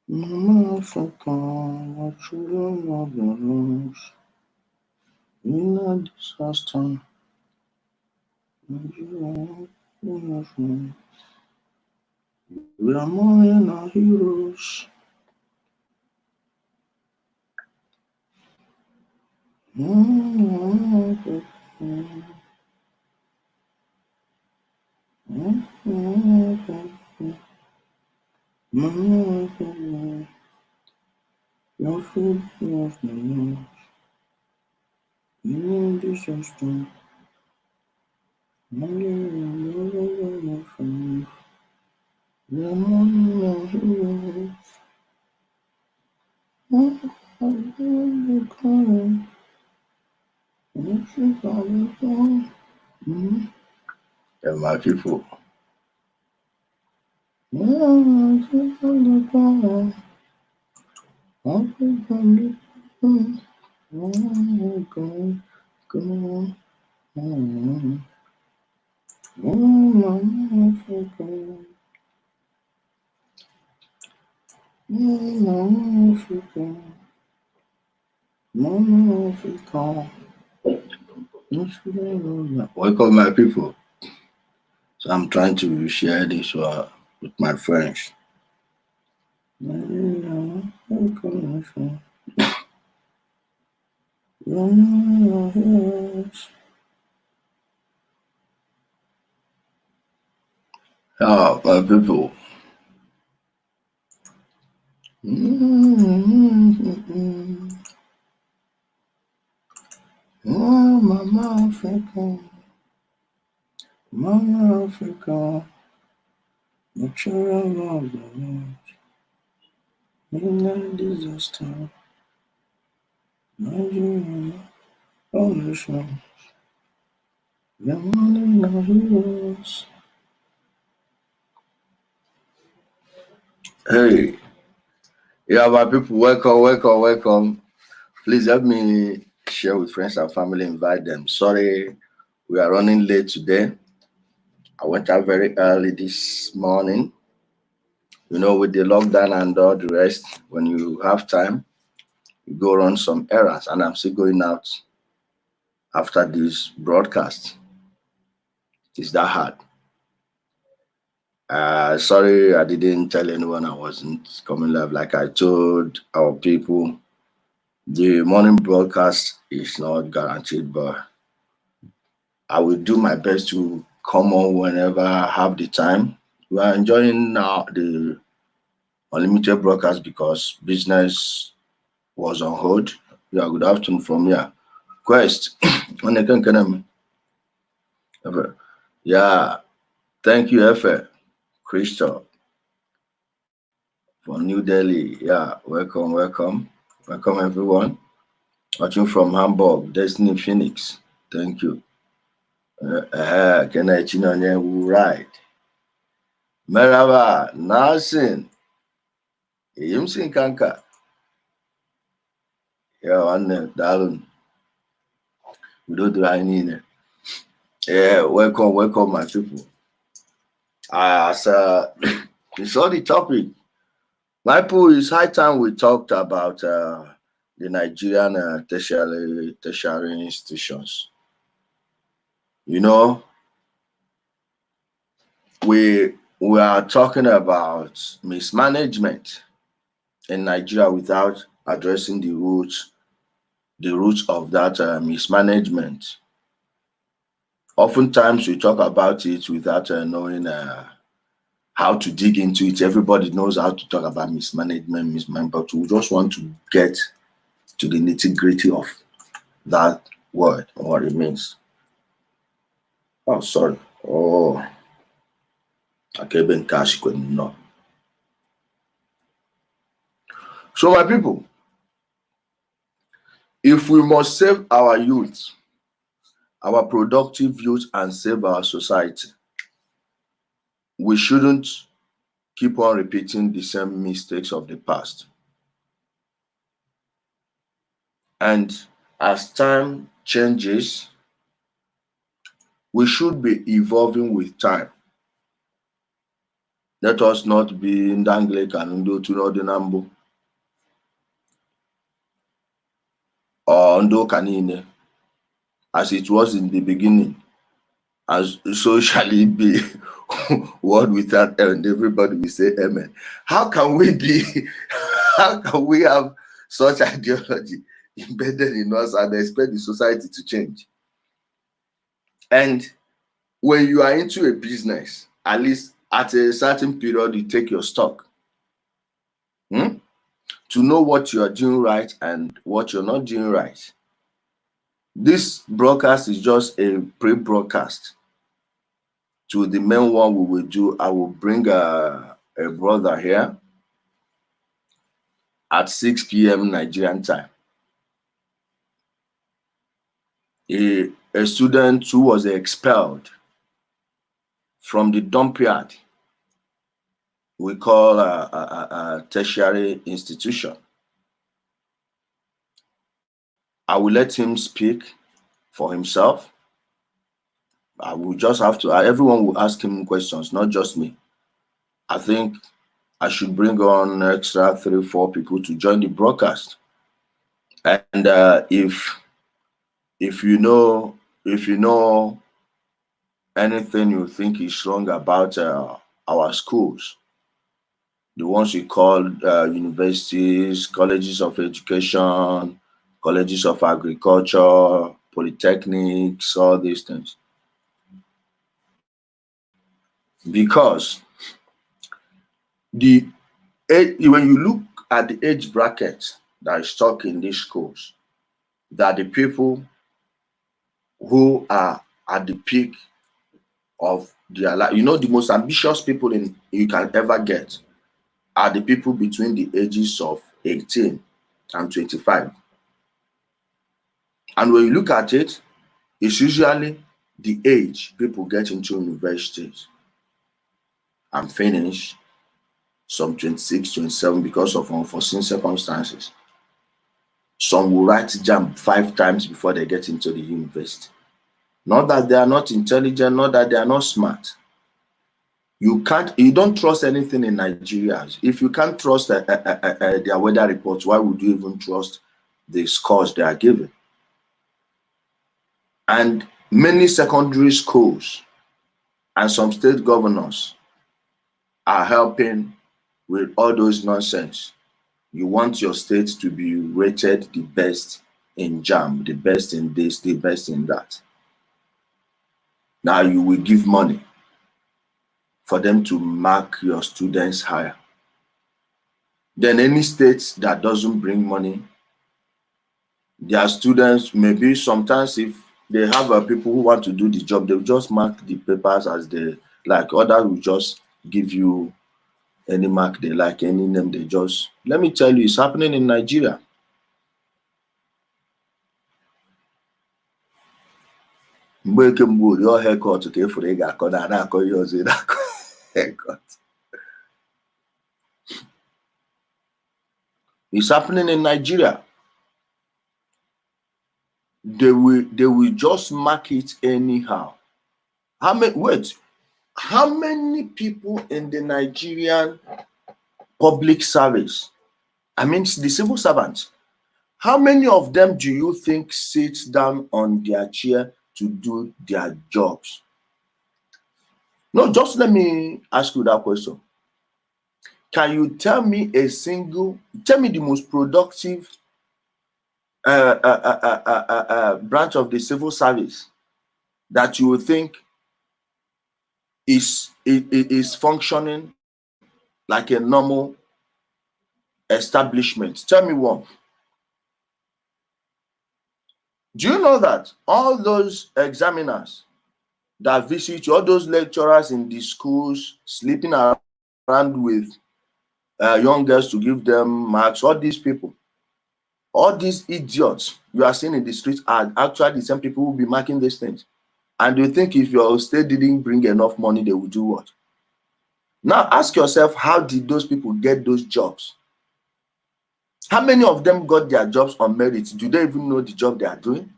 Mama Africa, our children of your lungs, in a disaster, Nigeria, we are mourning our heroes. Mama Africa, Mama Africa, Mama Africa, your food of the lungs, in a disaster, Nigeria, we are mourning our heroes. Yeah, my people. Welcome, my people. So I'm trying to share this with my friends. Oh, my people. Oh, Mama Africa. Mama Africa. The children of the world. In a disaster. Nigeria. Oh, nation. We are mourning our heroes. Hey. Yeah, my people, welcome. Please help me share with friends and family, invite them. Sorry, we are running late today. I went out very early this morning. You know, with the lockdown and all the rest, when you have time, you go run some errands, and I'm still going out after this broadcast. It's that hard. Sorry, I didn't tell anyone I wasn't coming live. Like I told our people, the morning broadcast is not guaranteed, but I will do my best to come on whenever I have the time. We are enjoying now the unlimited broadcast because business was on hold. Yeah, good afternoon from here. Quest. Yeah, thank you, Efe. Crystal from New Delhi. Yeah, welcome everyone. Watching from Hamburg, Destiny Phoenix. Thank you. Can I right? Merhaba, nasılsın? İyi misin kanka? Ya anne, darling. We don't do any. Yeah, welcome, my people. As you saw the topic, my people, it's high time we talked about the Nigerian tertiary institutions. You know, we are talking about mismanagement in Nigeria without addressing the roots of that mismanagement. Oftentimes we talk about it without knowing how to dig into it. Everybody knows how to talk about mismanagement, but we just want to get to the nitty-gritty of that word and what it means. Oh, sorry. Oh, okay, cash no. So, my people, if we must save our youth, our productive youth, and save our society, we shouldn't keep on repeating the same mistakes of the past. And as time changes, we should be evolving with time. Let us not be in Anglican to know the number or Ndo Kanine, as it was in the beginning, as so shall it be. Word without end, everybody will say amen. How can we be? How can we have such ideology embedded in us and expect the society to change? And when you are into a business, at least at a certain period, you take your stock to know what you are doing right and what you're not doing right. This broadcast is just a pre-broadcast to the main one we will do. I will bring a brother here at 6 p.m. Nigerian time. A student who was expelled from the dump yard we call a tertiary institution. I will let him speak for himself. I will just have to, everyone will ask him questions, not just me. I think I should bring on extra 3-4 people to join the broadcast. And if you know anything you think is wrong about our schools, the ones we call universities, colleges of education, colleges of agriculture, polytechnics, all these things. Because when you look at the age bracket that is stuck in these schools, that the people who are at the peak of their life, the most ambitious people you can ever get are the people between the ages of 18 and 25. And when you look at it, it's usually the age people get into universities and finish, some 26, 27 because of unforeseen circumstances. Some will write JAMB 5 times before they get into the university. Not that they are not intelligent, not that they are not smart. You don't trust anything in Nigeria. If you can't trust their weather reports, why would you even trust the scores they are given? And many secondary schools and some state governors are helping with all those nonsense. You want your state to be rated the best in JAMB, the best in this, the best in that. Now you will give money for them to mark your students higher. Then any state that doesn't bring money, their students, maybe sometimes if they have people who want to do the job, they'll just mark the papers as they like. Others will just give you any mark they like, any name they just. Let me tell you, it's happening in Nigeria. Your haircut, haircut. It's happening in Nigeria. They will just mark it anyhow. How many people in the Nigerian public service, I mean the civil servants, how many of them do you think sit down on their chair to do their jobs? No, just let me ask you that question. Can you tell me the most productive branch of the civil service that you would think is functioning like a normal establishment? Tell me one. Do you know that all those examiners that visit you, all those lecturers in the schools sleeping around with young girls to give them marks, all these people, all these idiots you are seeing in the streets are actually the same people who will be marking these things? And you think if your state didn't bring enough money, they would do what? Now ask yourself, how did those people get those jobs? How many of them got their jobs on merit? Do they even know the job they are doing?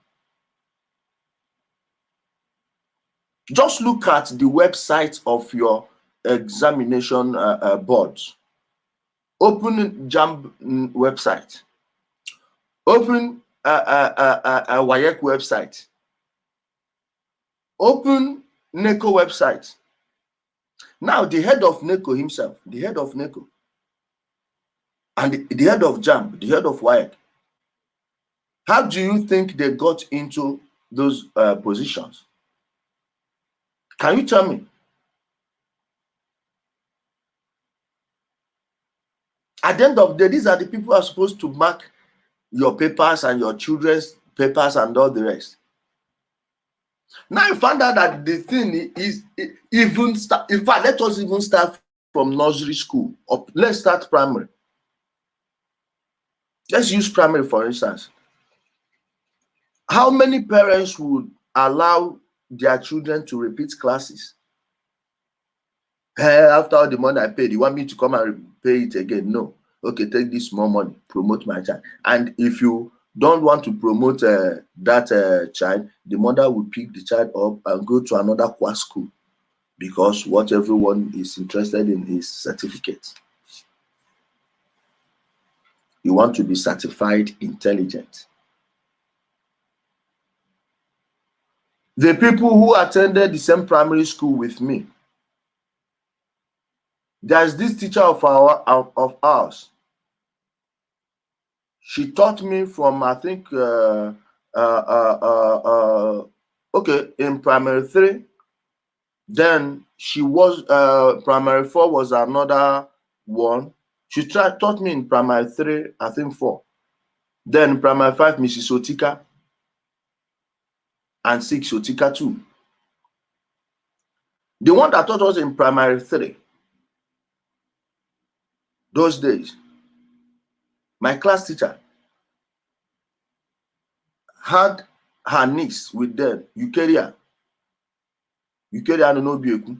Just look at the website of your examination boards. Open JAMB website. Open a WAEC website. Open NECO website. Now the head of NECO himself, the head of NECO, and the head of JAMB, the head of WAEC, how do you think they got into those positions? Can you tell me? At the end of the day, these are the people who are supposed to mark your papers and your children's papers and all the rest. Now you found out that the thing is even start. In fact, let us even start from nursery school. Or let's start primary. Let's use primary for instance. How many parents would allow their children to repeat classes? Hey, after all the money I paid, you want me to come and pay it again? No. Okay, take this small money, promote my child. And if you don't want to promote that child, the mother will pick the child up and go to another class school, because what everyone is interested in is certificates. You want to be certified intelligent. The people who attended the same primary school with me, there's this teacher of ours. She taught me from, I think, okay, in primary 3. Then she was, primary 4 was another one. She taught me in primary 3, I think 4. Then primary 5, Mrs. Otika. And 6, Otika 2. The one that taught us in primary 3, those days, my class teacher had her niece with them, Eukarya Anonobieku.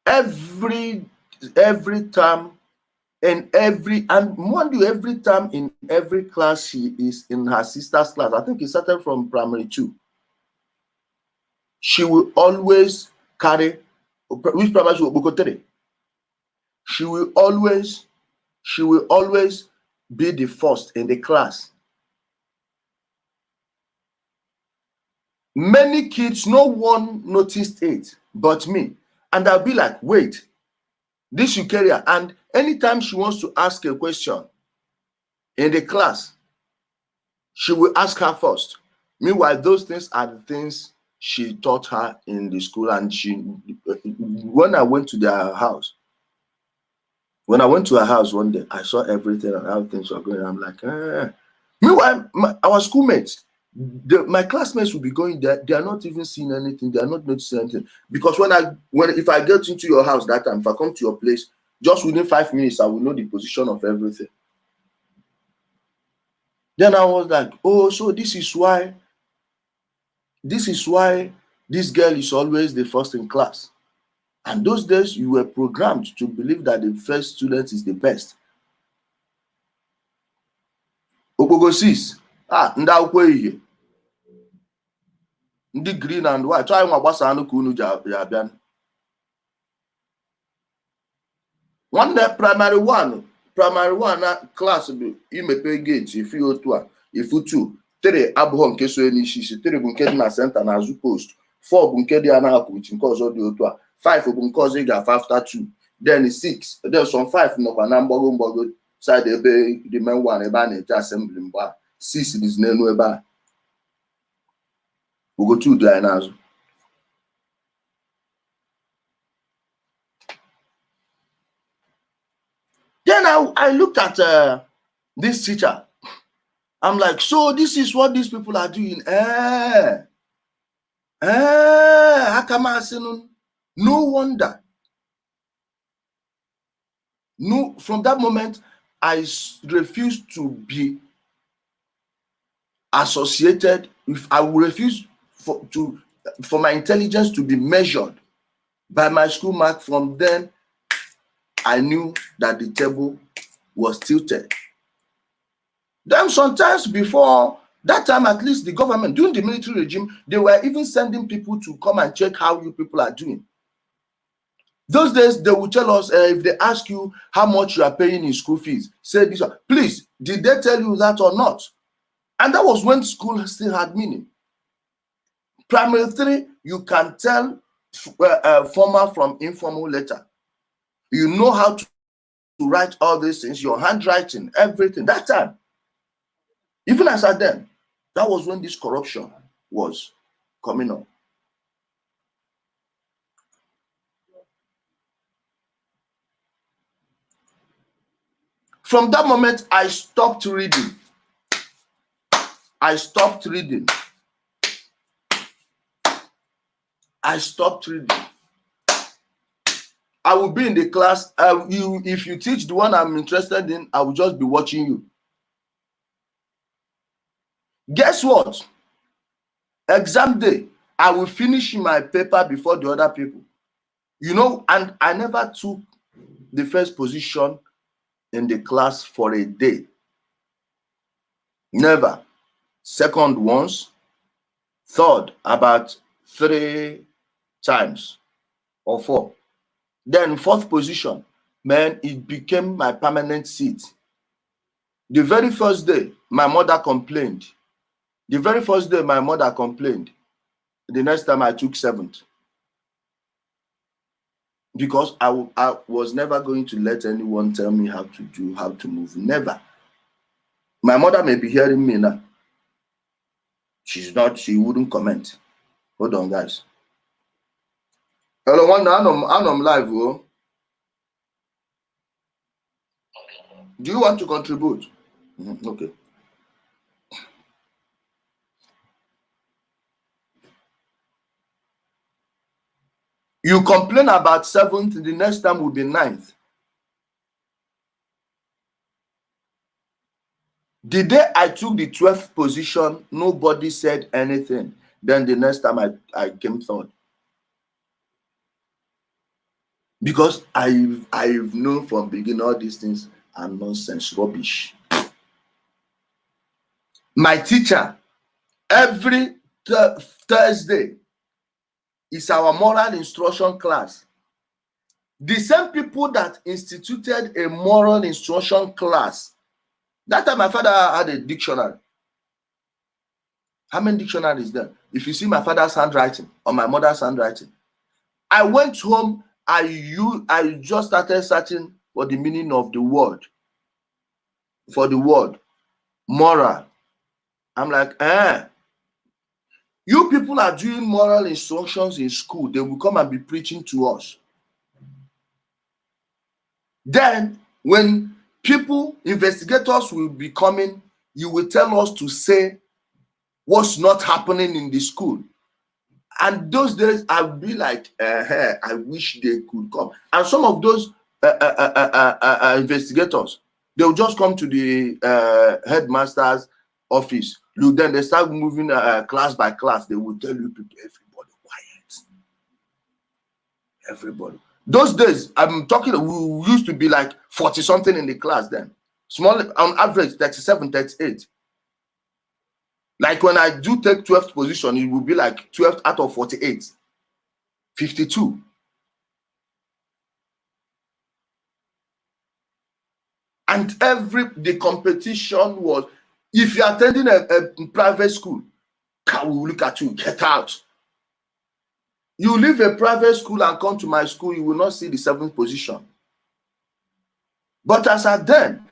Every time every time in every class she is in her sister's class. I think it started from primary 2. She will always carry, which primary school? Bokotere. She will always be the first in the class. Many kids, no one noticed it but me. And I'll be like, wait, this you carry her. And anytime she wants to ask a question in the class, she will ask her first. Meanwhile, those things are the things she taught her in the school. And when I went to their house, when I went to her house one day, I saw everything and how things were going. I'm like, Meanwhile, our schoolmates, my classmates will be going there. They are not even seeing anything. They are not noticing anything. Because if I get into your house that time, if I come to your place, just within 5 minutes, I will know the position of everything. Then I was like, oh, so this is why this girl is always the first in class. And those days, you were programmed to believe that the first student is the best. Ogogosis, ndị green and white. Try my gbasa anu kunu jabian. One day primary one class be imepe gate if you 2, if you 2, 3 abụọ nke so enishi, 3 bụ nke dị na center na azụ post, 4 bụ nke dị ana akwụchi nke ọzọ dị otu a, 5 bụ nke ọzọ ị ga after 2, then 6, then some 5 nọkwa na mgbago side ebe the main one ebe a na-eje assembly mgba, 6 dị n'elu ebe a. We go to the n'azụ. Then I looked at this teacher. I'm like, so this is what these people are doing. No wonder. No, from that moment, I refused to be associated with, I will refuse for my intelligence to be measured by my school mark. From then, I knew that the table was tilted. Then sometimes before that time, at least the government, during the military regime, they were even sending people to come and check how you people are doing. Those days, they will tell us, if they ask you how much you are paying in school fees, say this one. Please, did they tell you that or not? And that was when school still had meaning. Primary 3, you can tell formal from informal letter. You know how to write all these things, your handwriting, everything. That time, even as at then, that was when this corruption was coming up. From that moment, I stopped reading. I stopped reading. I stopped reading. I will be in the class. If you teach the one I'm interested in, I will just be watching you. Guess what? Exam day, I will finish my paper before the other people. You know, and I never took the first position in the class for a day. Never. Second once. Third about 3 times or 4. Then fourth position, man, it became my permanent seat. The very first day, my mother complained. The very first day, my mother complained. The next time I took 7th. Because I was never going to let anyone tell me how to do, how to move. Never. My mother may be hearing me now. She's not, she wouldn't comment. Hold on, guys. Hello, one, I'm live. Oh. Do you want to contribute? Okay. You complain about 7th, the next time will be 9th. The day I took the 12th position, nobody said anything. Then the next time I came 3rd. Because I've known from beginning all these things are nonsense, rubbish. My teacher, every Thursday, is our moral instruction class. The same people that instituted a moral instruction class. That time my father had a dictionary. How many dictionaries there? If you see my father's handwriting or my mother's handwriting, I went home, I just started searching for the meaning of the word. For the word moral. I'm like, you people are doing moral instructions in school. They will come and be preaching to us. Then when people, investigators will be coming, you will tell us to say what's not happening in the school. And those days I'll be like, I wish they could come. And some of those investigators, they'll just come to the headmaster's office. Look, then they start moving class by class. They will tell you people, everybody quiet. Everybody. Those days, I'm talking, we used to be like 40 something in the class then. Small, on average, 37, 38. Like when I do take 12th position, it will be like 12th out of 48. 52. And the competition was, if you're attending a private school, we will look at you, get out. You leave a private school and come to my school, you will not see the 7th position. But as at then,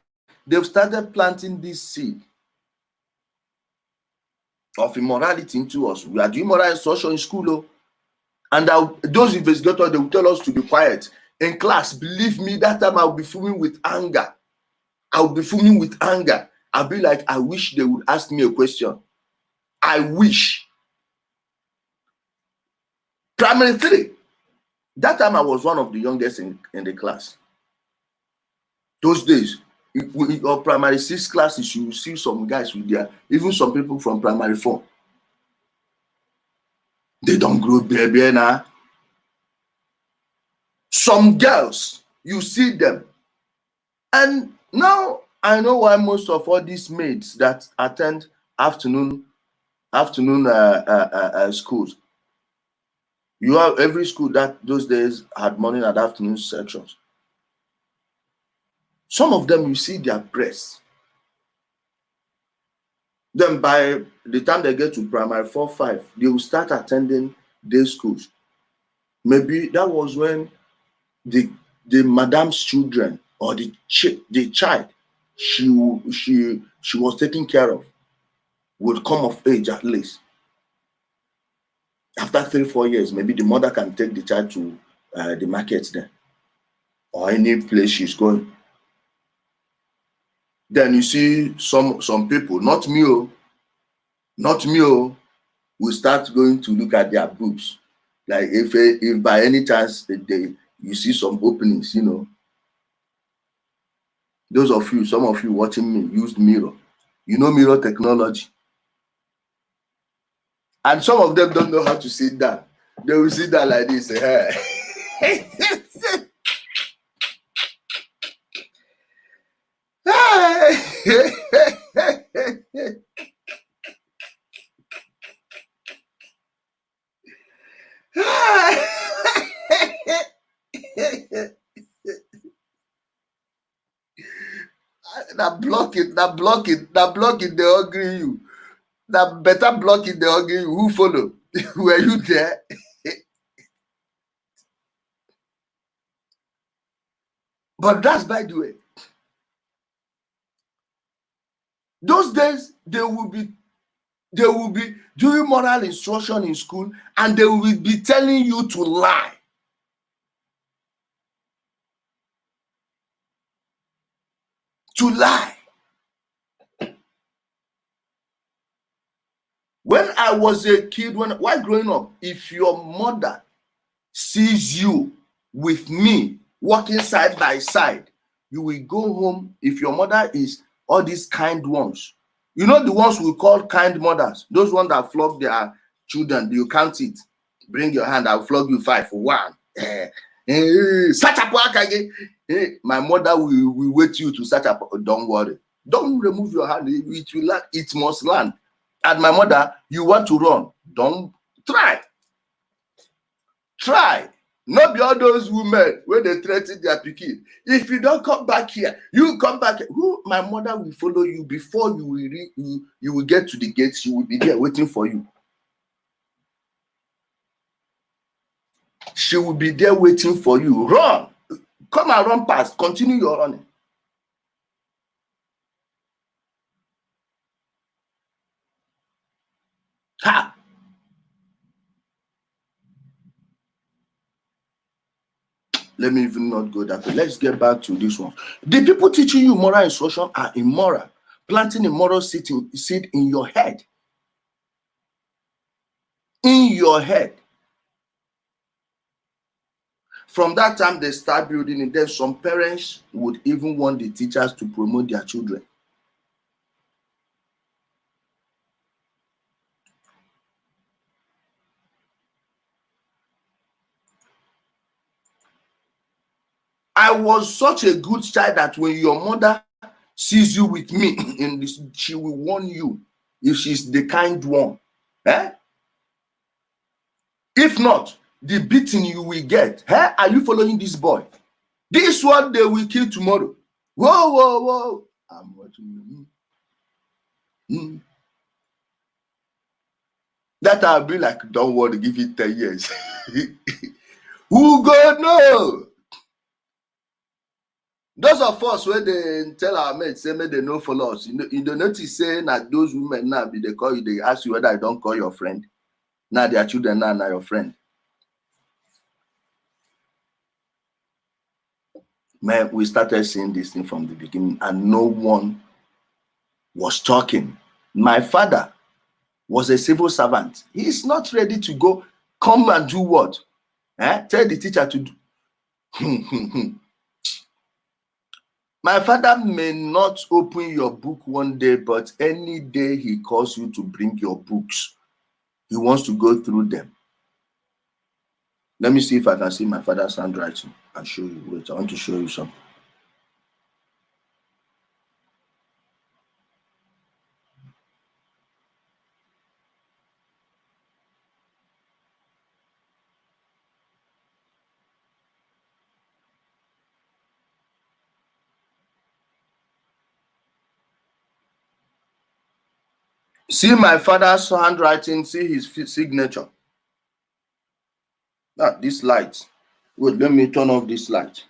they've started planting this seed of immorality into us. We are doing moral instruction in school, and those investigators, they will tell us to be quiet. In class, believe me, that time I'll be fuming with anger. I'll be fuming with anger. I'll be like, I wish they would ask me a question. I wish. Primary 3. That time I was one of the youngest in the class. Those days, or primary 6 classes, you will see some guys with their, even some people from primary 4. They don't grow baby now. Some girls, you see them. And now I know why most of all these maids that attend afternoon schools, You have every school that those days had morning and afternoon sections. Some of them you see their breasts. Then by the time they get to primary 4, 5, they will start attending day schools. Maybe that was when the madam's children or the child she was taking care of would come of age at least. After 3, 4 years, maybe the mother can take the child to the market then or any place she's going. Then you see some people, not me, will start going to look at their boobs. Like if by any chance you see some openings, some of you watching me used mirror. Mirror technology. And some of them don't know how to sit down. They will sit down like this. Hey. That block it, they hungry you. That better block it, they hungry you. Who follow? Were you there? But that's by the way. Those days they will be doing moral instruction in school and they will be telling you to lie. To lie. When I was a kid, while growing up, if your mother sees you with me walking side by side, you will go home. If your mother is all these kind ones, the ones we call kind mothers, those ones that flog their children, you count it. Bring your hand, I'll flog you 5 for 1. My mother will wait you to search up. Don't worry. Don't remove your hand. It will land. It must land. And my mother, you want to run. Don't try. Try. Not be all those women when they threaten their pikin. If you don't come back here, you come back here. My mother will follow you before you will get to the gate. She will be there waiting for you. She will be there waiting for you. Run. Come and run past. Continue your running. Ha! Let me even not go that way. Let's get back to this one. The people teaching you moral instruction are immoral, planting a moral seed in your head. In your head. From that time, they start building it. Then some parents would even want the teachers to promote their children. I was such a good child that when your mother sees you with me in this, she will warn you if she's the kind one. If not, the beating you will get. Are you following this boy? This one they will kill tomorrow. Whoa. I'm watching you. That I'll be like, don't worry, give it 10 years. Who go know? Those of us where they tell our mates, say, may they no follow us. You don't notice saying that those women now, they call you, they ask you whether I don't call your friend. Now their children now your friend. Man, we started seeing this thing from the beginning and no one was talking. My father was a civil servant. He's not ready to go, come and do what? Tell the teacher to do. My father may not open your book one day, but any day he calls you to bring your books, he wants to go through them. Let me see if I can see my father's handwriting and show you. Wait, I want to show you something. See my father's handwriting, see his signature. This light. Wait, let me turn off this light.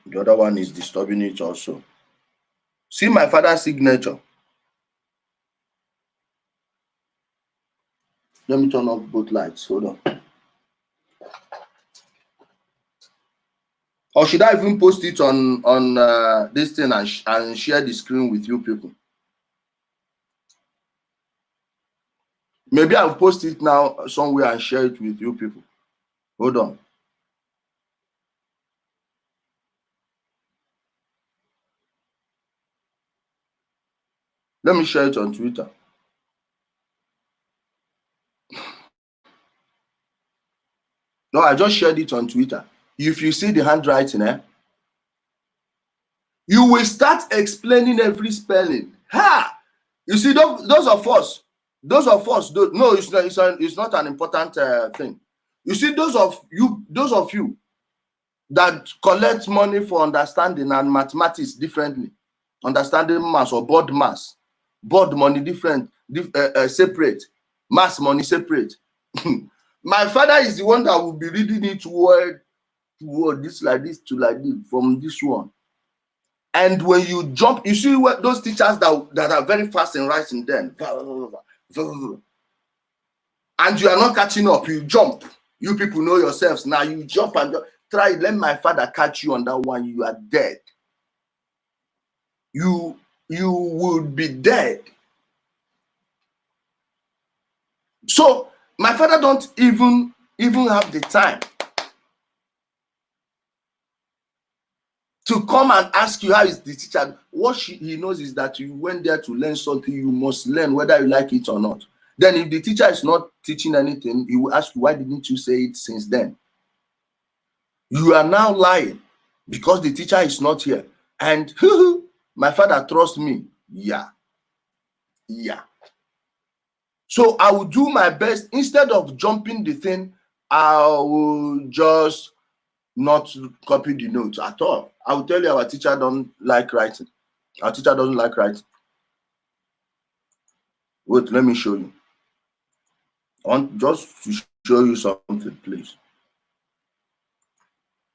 The other one is disturbing it also. See my father's signature. Let me turn off both lights. Hold on. Or should I even post it on this thing and share the screen with you people? Maybe I'll post it now somewhere and share it with you people. Hold on. Let me share it on Twitter. No, I just shared it on Twitter. If you see the handwriting, you will start explaining every spelling. Ha! You see, those of us, no, it's not an important thing. You see, those of you that collect money for understanding and mathematics differently, understanding mass or board money different, separate, mass money separate. My father is the one that will be reading it word to word, this like this to like this from this one. And when you jump, you see what those teachers that are very fast in writing then, and you are not catching up, you jump. You people know yourselves now. You jump and try. Let my father catch you on that one. You are dead. You would be dead. So my father don't even have the time to come and ask you how is the teacher. What he knows is that you went there to learn something. You must learn whether you like it or not. Then if the teacher is not teaching anything, he will ask you, why didn't you say it since then? You are now lying because the teacher is not here. And my father trusts me. Yeah. So I will do my best. Instead of jumping the thing, I will just not copy the notes at all. I will tell you our teacher don't like writing. Our teacher doesn't like writing. Wait, let me show you. I want just to show you something, please.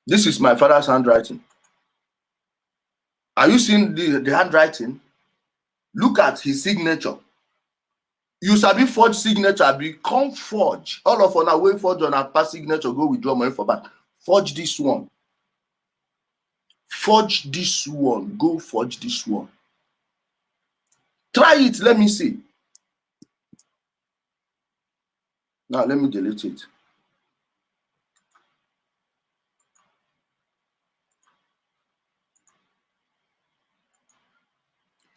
This is my father's handwriting. Are you seeing the handwriting? Look at his signature. You sabi forge signature, become forge. All of our way forge on our past signature, go withdraw money for bank. Forge this one. Forge this one. Go forge this one. Try it. Let me see. Now let me delete it.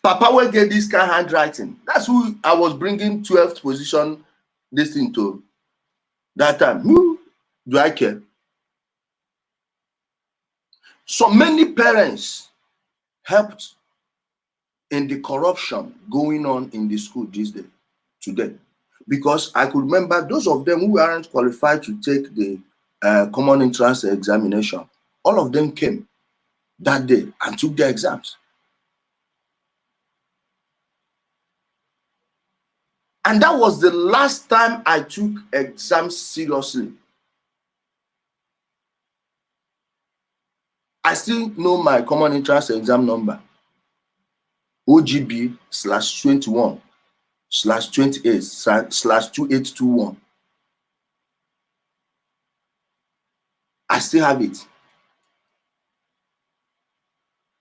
Papa will get this kind of handwriting. That's who I was bringing 12th position this thing to that time. Who do I care? So many parents helped in the corruption going on in the school today. Because I could remember those of them who aren't qualified to take the common entrance examination, all of them came that day and took their exams. And that was the last time I took exams seriously. I still know my common entrance exam number. OGB/21/28/2821. I still have it.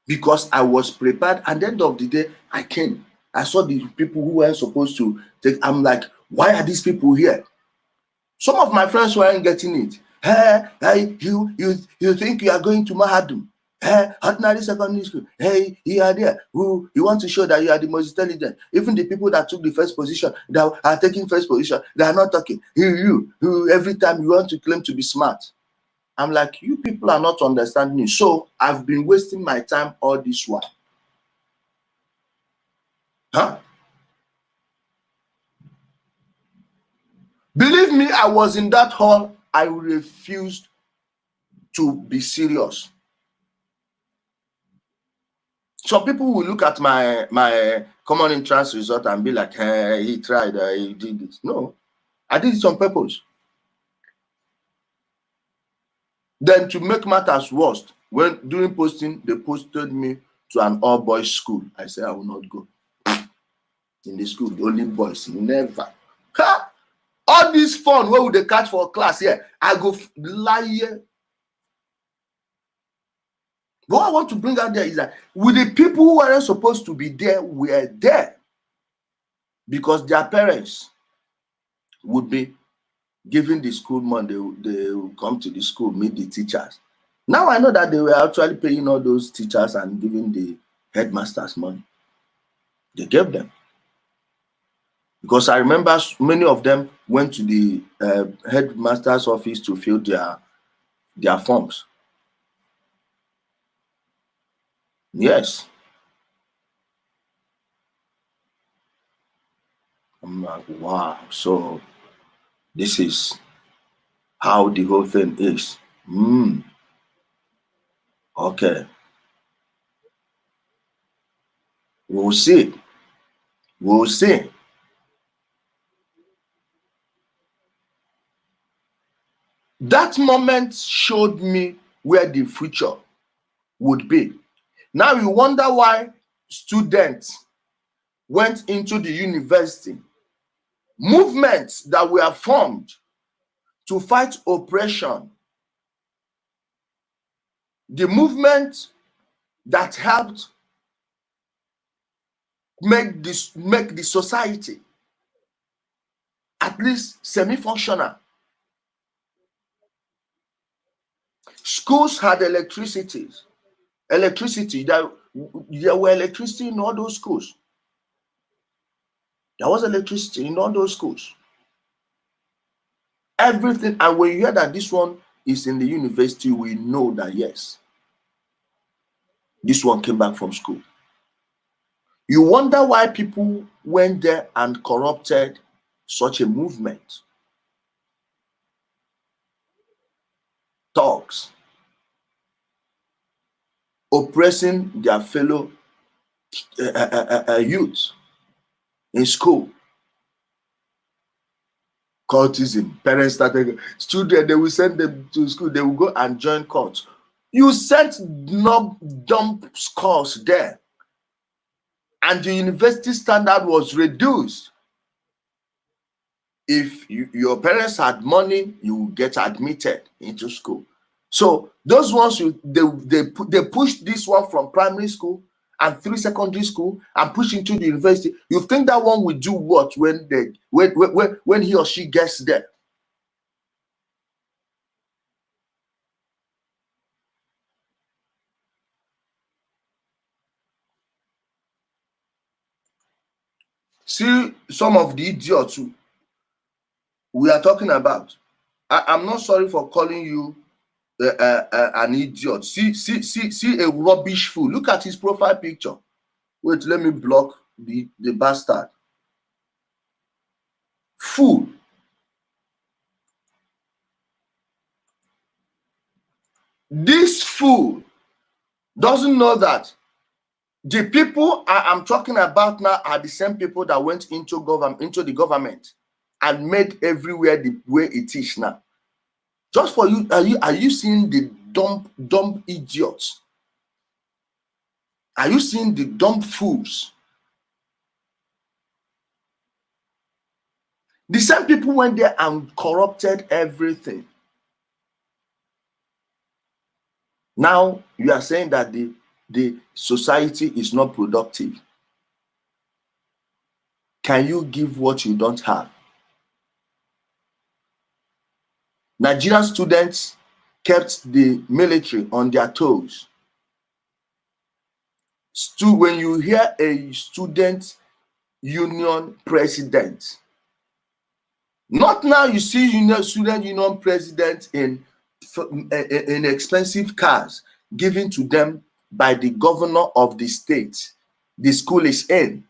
Because I was prepared. At the end of the day, I came. I saw the people who weren't supposed to take. I'm like, why are these people here? Some of my friends weren't getting it. Hey, you think you are going to Mahadum? Ordinary secondary school. Hey, you are there. Who you want to show that you are the most intelligent? Even the people that took the first position, that are taking first position, they are not talking. Who every time you want to claim to be smart. I'm like, you people are not understanding me. So I've been wasting my time all this while. Believe me, I was in that hall. I refused to be serious. Some people will look at my common entrance result and be like, hey, he tried, he did this. No, I did it on purpose. Then to make matters worse, when during posting, they posted me to an all-boys school. I said I will not go. In the school, the only boys, never. Ha! All this fun, where would they catch for class here? I go lie here. But what I want to bring out there is that with the people who weren't supposed to be there were there because their parents would be giving the school money. They will come to the school, meet the teachers. Now I know that they were actually paying all those teachers and giving the headmasters money. They gave them. Because I remember many of them went to the headmaster's office to fill their forms. Yes. I'm like, wow. So this is how the whole thing is. Okay. We'll see. We'll see. That moment showed me where the future would be. Now you wonder why students went into the university. Movements that were formed to fight oppression. The movement that helped make the society at least semi-functional. Schools had electricity. There were electricity in all those schools. There was electricity in all those schools. Everything. And when you hear that this one is in the university, we know that yes, this one came back from school. You wonder why people went there and corrupted such a movement. Thugs oppressing their fellow youth in school. Cultism. Parents started, students, they will send them to school, they will go and join cults. You sent dumb scores there, and the university standard was reduced. If your parents had money, you will get admitted into school. So those ones, they pushed this one from primary school and 3 secondary school and push into the university. You think that one will do what when he or she gets there? See some of the idiots we are talking about. I'm not sorry for calling you an idiot. See a rubbish fool. Look at his profile picture. Wait, let me block the bastard. Fool. This fool doesn't know that the people I'm talking about now are the same people that went into the government and made everywhere the way it is now. Just for you, are you seeing the dumb idiots? Are you seeing the dumb fools? The same people went there and corrupted everything. Now you are saying that the society is not productive. Can you give what you don't have? Nigerian students kept the military on their toes. When you hear a student union president, not now you see student union president in expensive cars given to them by the governor of the state the school is in,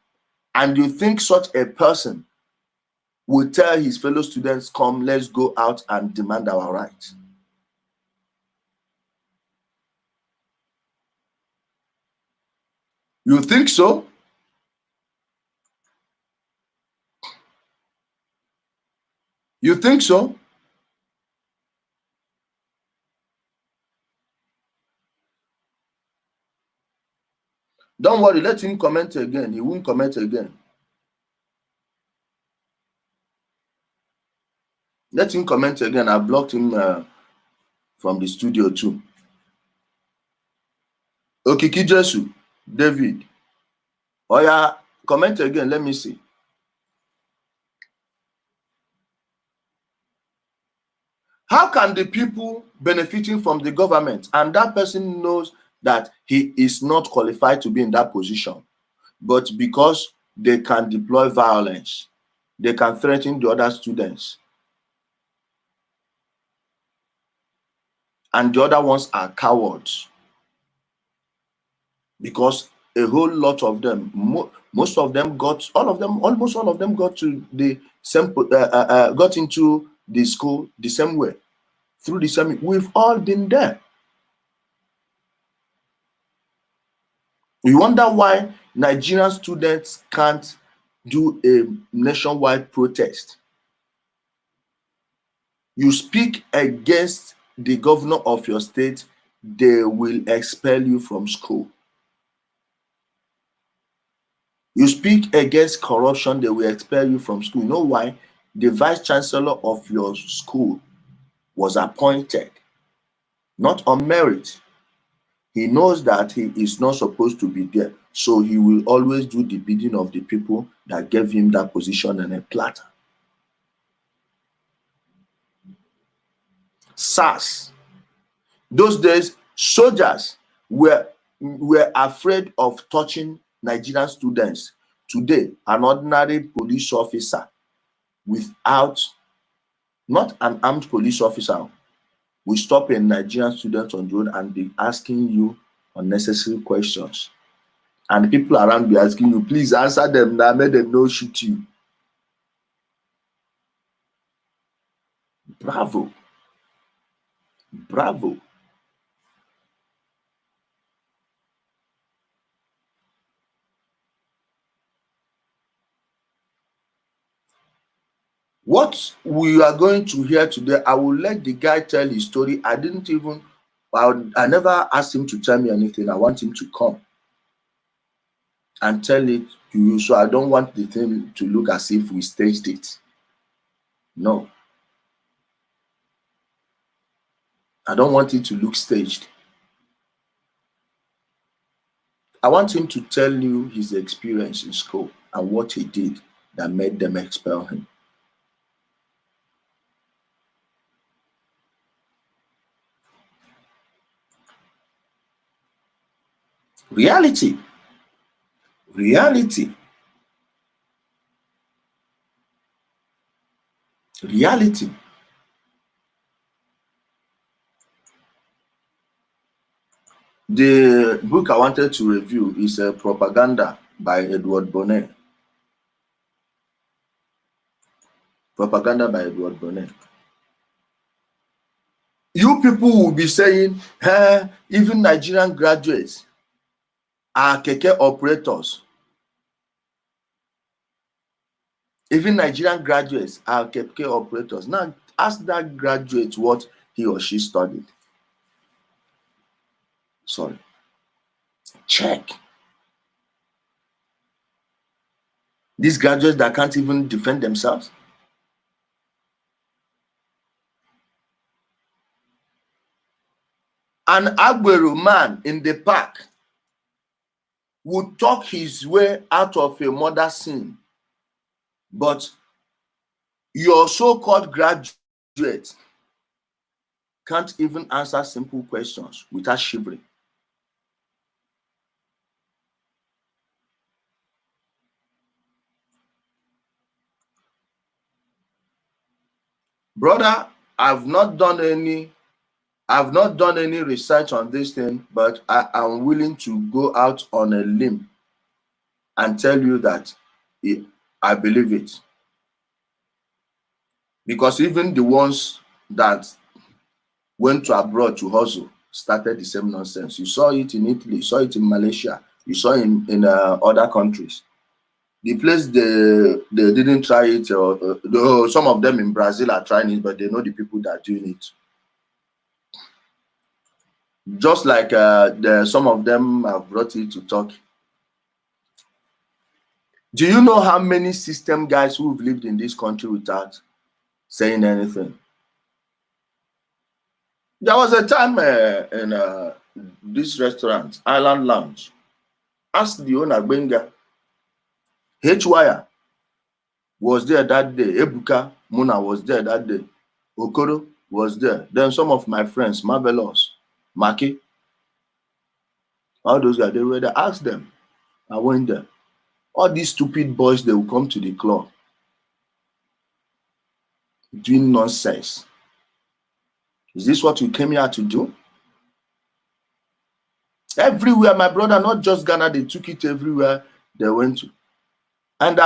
and you think such a person will tell his fellow students, come, let's go out and demand our rights? You think so? You think so? Don't worry, let him comment again. He won't comment again. Let him comment again. I blocked him from the studio too. Okiki Jesu, David. Oh yeah, comment again. Let me see. How can the people benefiting from the government and that person knows that he is not qualified to be in that position, but because they can deploy violence, they can threaten the other students, and the other ones are cowards because a whole lot of them, most of them got, all of them, almost all of them got to the same, got into the school the same way, through the same. We've all been there. You wonder why Nigerian students can't do a nationwide protest. You speak against the governor of your state, they will expel you from school. You speak against corruption, they will expel you from school. You know why? The vice chancellor of your school was appointed, not on merit. He knows that he is not supposed to be there, so he will always do the bidding of the people that gave him that position on a platter. SARS. Those days, soldiers were afraid of touching Nigerian students. Today, an ordinary police officer without, not an armed police officer, will stop a Nigerian student on the road and be asking you unnecessary questions. And people around be asking you, please answer them now, make them no shoot you. Bravo. Bravo. What we are going to hear today, I will let the guy tell his story. I never asked him to tell me anything. I want him to come and tell it to you. So I don't want the thing to look as if we staged it. No. I don't want it to look staged. I want him to tell you his experience in school and what he did that made them expel him. Reality. Reality. Reality. The book I wanted to review is a Propaganda by Edward Bonnet. Propaganda by Edward Bonnet. You people will be saying, even Nigerian graduates are keke operators. Even Nigerian graduates are keke operators. Now, ask that graduate what he or she studied. Sorry. Check. These graduates that can't even defend themselves. An Agbero man in the park would talk his way out of a murder scene, but your so-called graduate can't even answer simple questions without shivering. Brother, I've not done any research on this thing, but I am willing to go out on a limb and tell you that I believe it. Because even the ones that went to abroad to hustle started the same nonsense. You saw it in Italy, you saw it in Malaysia, You saw in other countries. The place they didn't try it, or though some of them in Brazil are trying it, but they know the people that are doing it. Just like some of them have brought it to Turkey. Do you know how many system guys who've lived in this country without saying anything? There was a time in this restaurant, Island Lounge. Ask the owner, Benga. H-Wire was there that day. Ebuka Muna was there that day. Okoro was there. Then some of my friends, Marvelous, Maki, all those guys, they were there. Ask them. I went there. All these stupid boys, they will come to the club doing nonsense. Is this what we came here to do? Everywhere, my brother, not just Ghana, they took it everywhere they went to. And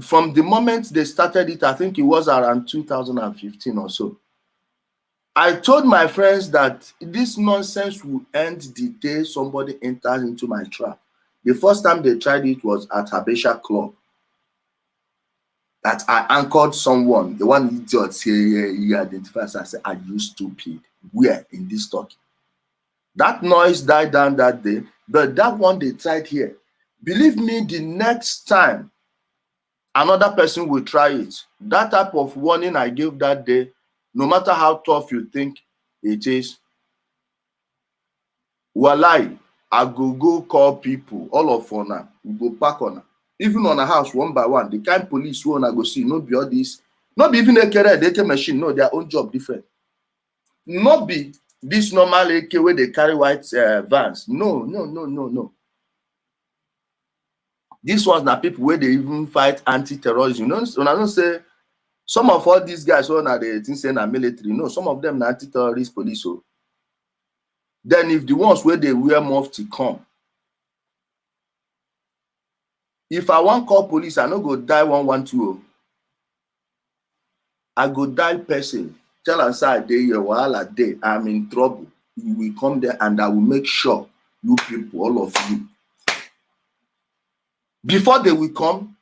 from the moment they started it, I think it was around 2015 or so, I told my friends that this nonsense will end the day somebody enters into my trap. The first time they tried it was at Habesha Club. That I anchored someone. The one idiot here, he identifies. I said, "Are you stupid? Where in this talk?" That noise died down that day, but that one they tried here. Believe me, the next time another person will try it, that type of warning I gave that day, no matter how tough you think it is, walai, I go call people, all of una, we go pack on, even on a house one by one. The kind police we wanna go see, no be all this, not be even a carrier, they AK machine, no, their own job different. Not be this normal AK where they carry white vans. No. This ones na people where they even fight anti-terrorism. You know, when I don't say some of all these guys who are the things saying are military, no, some of them na anti-terrorist police. So then if the ones where they wear mufti come, if I want call police, I no go die 112. I go die person. Tell us I dey here, wahala dey, I'm in trouble. You will come there and I will make sure you people, all of you, before they will come,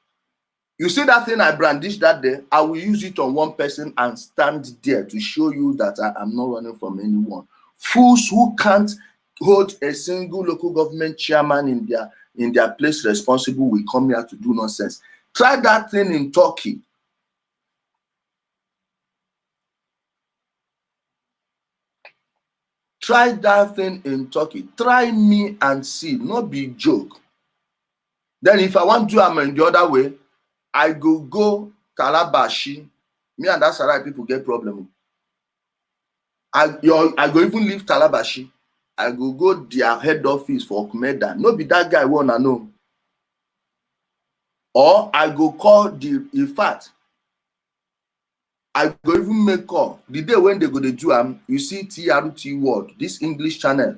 you see that thing I brandished that day, I will use it on one person and stand there to show you that I am not running from anyone. Fools who can't hold a single local government chairman in their place responsible will come here to do nonsense. Try that thing in Turkey. Try that thing in Turkey. Try me and see, not be joke. Then if I want to, I'm in the other way, I go Calabashi. Me and that Sarai people get problem. I go even leave Calabashi. I go their head office for Kumeda. No be that guy wanna know. Or I go call in fact, I go even make call. The day when they go to do you see TRT World, this English channel.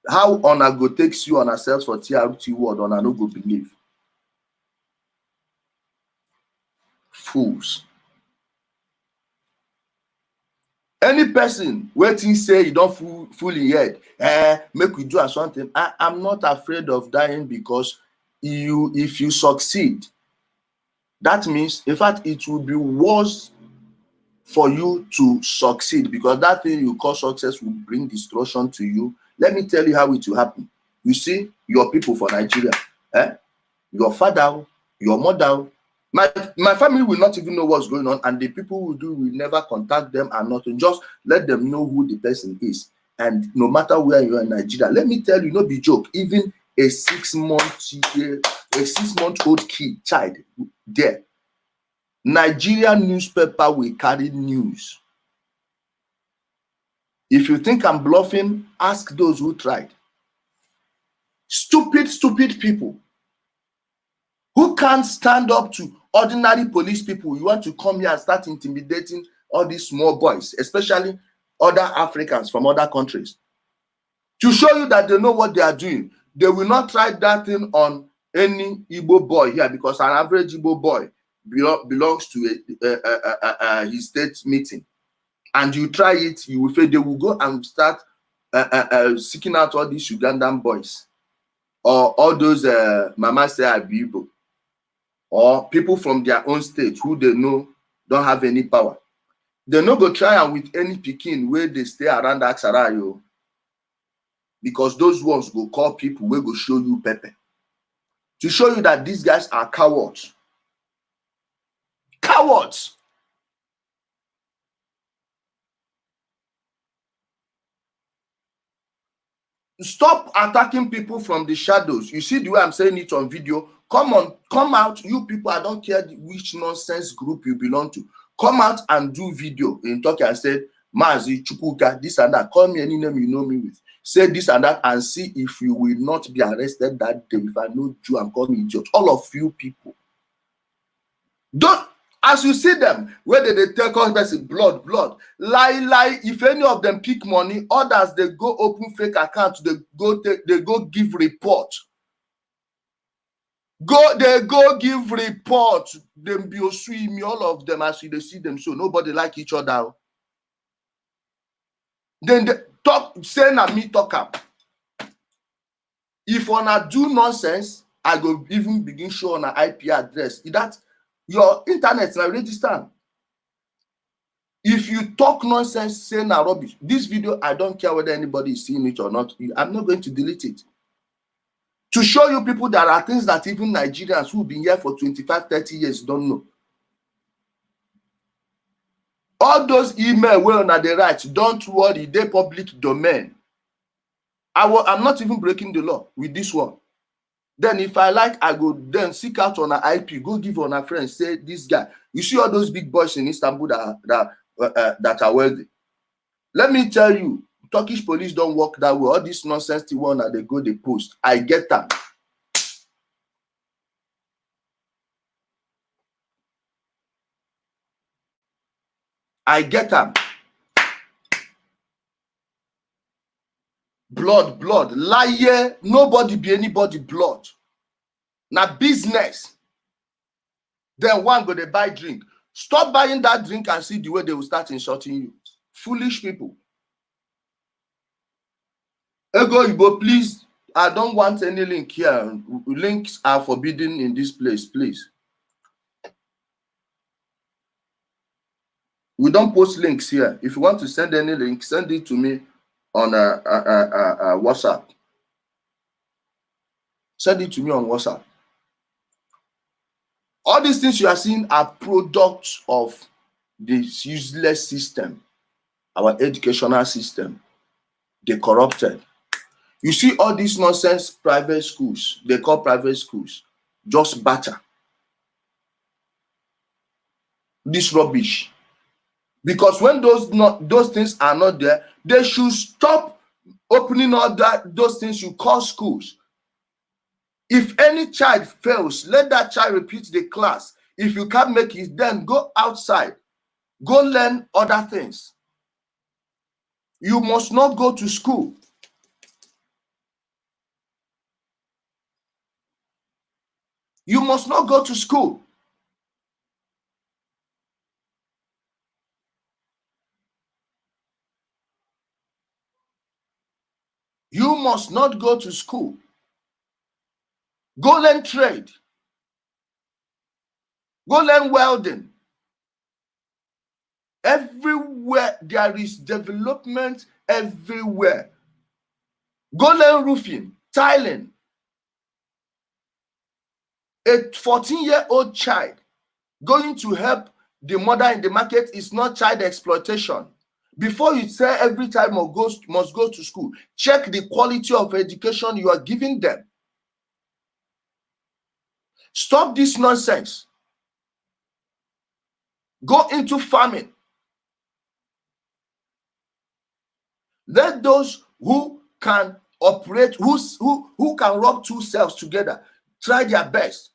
How una go takes you on ourselves for TRT World, on I no go believe. Fools. Any person waiting say you don't fool in head, make we do something. I'm not afraid of dying because if you succeed, that means in fact it will be worse for you to succeed, because that thing you call success will bring destruction to you. Let me tell you how it will happen. You see, your people for Nigeria, your father, your mother, my family will not even know what's going on, and the people will never contact them and nothing. Just let them know who the person is. And no matter where you are in Nigeria, let me tell you, no be joke, even a 6-month-old kid, child there, Nigerian newspaper will carry news. If you think I'm bluffing, ask those who tried. Stupid people who can't stand up to ordinary police people. You want to come here and start intimidating all these small boys, especially other Africans from other countries, to show you that they know what they are doing. They will not try that thing on any Igbo boy here, because an average Igbo boy belongs to his state meeting. And you try it, you will fail. They will go and start seeking out all these Ugandan boys. or all those mama say Abibo, or people from their own state who they know don't have any power. They no go try am with any pikin wey dey stay around Aksarayo, because those ones go call people wey go show you pepper, to show you that these guys are cowards. Cowards. Stop attacking people from the shadows. You see the way I'm saying it on video? Come on, come out, you people. I don't care which nonsense group you belong to. Come out and do video in Turkey and say, Mazi, Chukuka, this and that. Call me any name you know me with. Say this and that and see if you will not be arrested that day. If I know you and call me idiot. All of you people. Don't, as you see them, where they take us person blood, lie. If any of them pick money, others they go open fake accounts, they go give report. They go give report. Them be me, all of them as you they see them, so nobody like each other. Then they talk, say na me talk up. If una do nonsense, I go even begin show on an IP address. That your internet na register. If you talk nonsense, say na rubbish. This video, I don't care whether anybody is seeing it or not. I'm not going to delete it. To show you people there are things that even Nigerians who've been here for 25, 30 years don't know. All those emails where on the right, don't worry, they public domain. I'm not even breaking the law with this one. Then if I like, I go then seek out on an IP, go give on a friend, say this guy. You see all those big boys in Istanbul that are wealthy. Let me tell you, Turkish police don't work that way. All this nonsense, the one that they go, they post. I get that. I get them. Blood. Lie, nobody be anybody blood. Now business. Then one go they buy drink. Stop buying that drink and see the way they will start insulting you. Foolish people. Ego Igbo, please. I don't want any link here. Links are forbidden in this place, please. We don't post links here. If you want to send any link, send it to me on WhatsApp. Send it to me on WhatsApp. All these things you are seeing are products of this useless system, our educational system. They corrupted. You see all these nonsense private schools, they call private schools, just batter. This rubbish. Because when those things are not there, they should stop opening all those things you call schools. If any child fails, let that child repeat the class. If you can't make it, then go outside. Go learn other things. You must not go to school. You must not go to school. You must not go to school. Go learn trade. Go learn welding. Everywhere there is development, everywhere. Go learn roofing, tiling. A 14-year-old child going to help the mother in the market is not child exploitation. Before you say every child must go to school, check the quality of education you are giving them. Stop this nonsense. Go into farming. Let those who can operate, who can rub two cells together, try their best.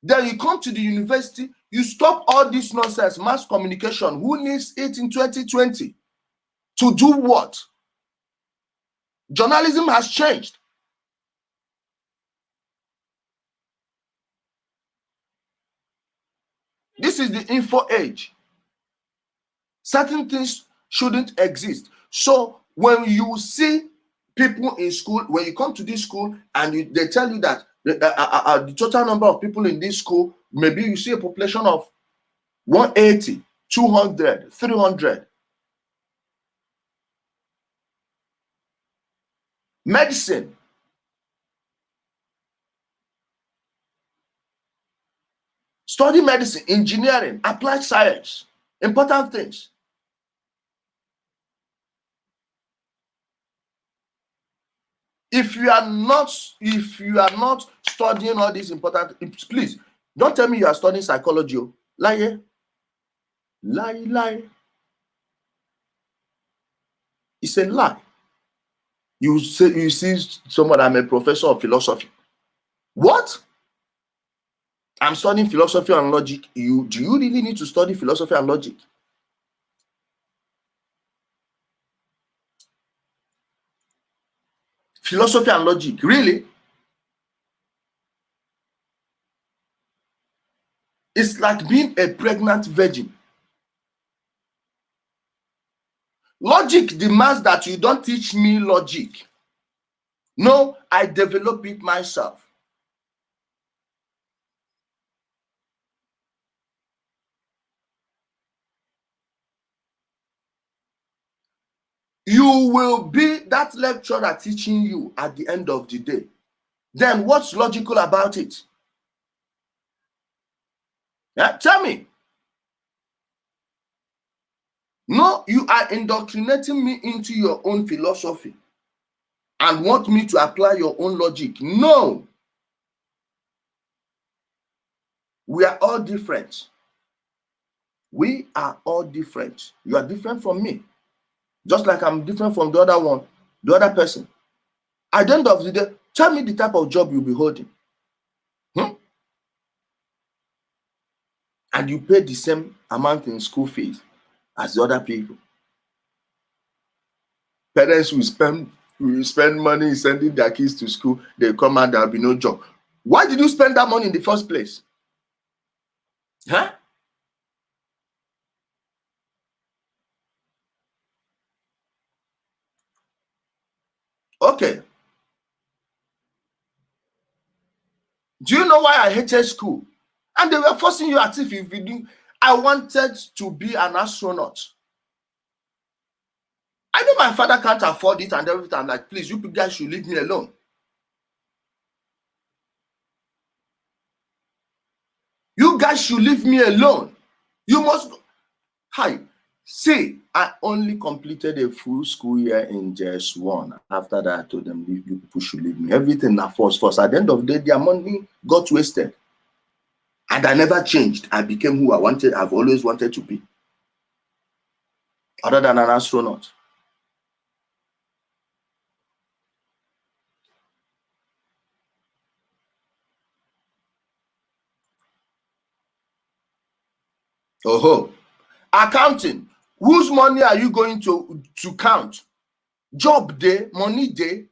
Then you come to the university, you stop all this nonsense, mass communication. Who needs it in 2020? To do what? Journalism has changed. This is the info age. Certain things shouldn't exist. So when you see People in school, when you come to this school and they tell you that the total number of people in this school, maybe you see a population of 180, 200, 300. Medicine, study medicine, engineering, applied science, important things. If you are not studying all these important, please don't tell me you are studying psychology. Lie. It's a lie. You see someone, I'm a professor of philosophy. What? I'm studying philosophy and logic. Do you really need to study philosophy and logic? Philosophy and logic, really? It's like being a pregnant virgin. Logic demands that you don't teach me logic. No, I develop it myself. You will be that lecturer teaching you at the end of the day. Then what's logical about it? Yeah, tell me. No, you are indoctrinating me into your own philosophy and want me to apply your own logic. No. We are all different. We are all different. You are different from me. Just like I'm different from the other one, the other person. At the end of the day, tell me the type of job you'll be holding. And you pay the same amount in school fees as the other people. Parents will spend money sending their kids to school. They come out, there'll be no job. Why did you spend that money in the first place? Huh? Okay. Do you know why I hated school? And they were forcing you as if you do. I wanted to be an astronaut. I know my father can't afford it and everything. I'm like, please, you guys should leave me alone. You guys should leave me alone. You must. Hi. See, I only completed a full school year in JS1. After that, I told them, you people should leave me. Everything that first. At the end of the day, their money got wasted. And I never changed. I became who I've always wanted to be. Other than an astronaut. Oh, accounting. Whose money are you going to count? Job day, money day.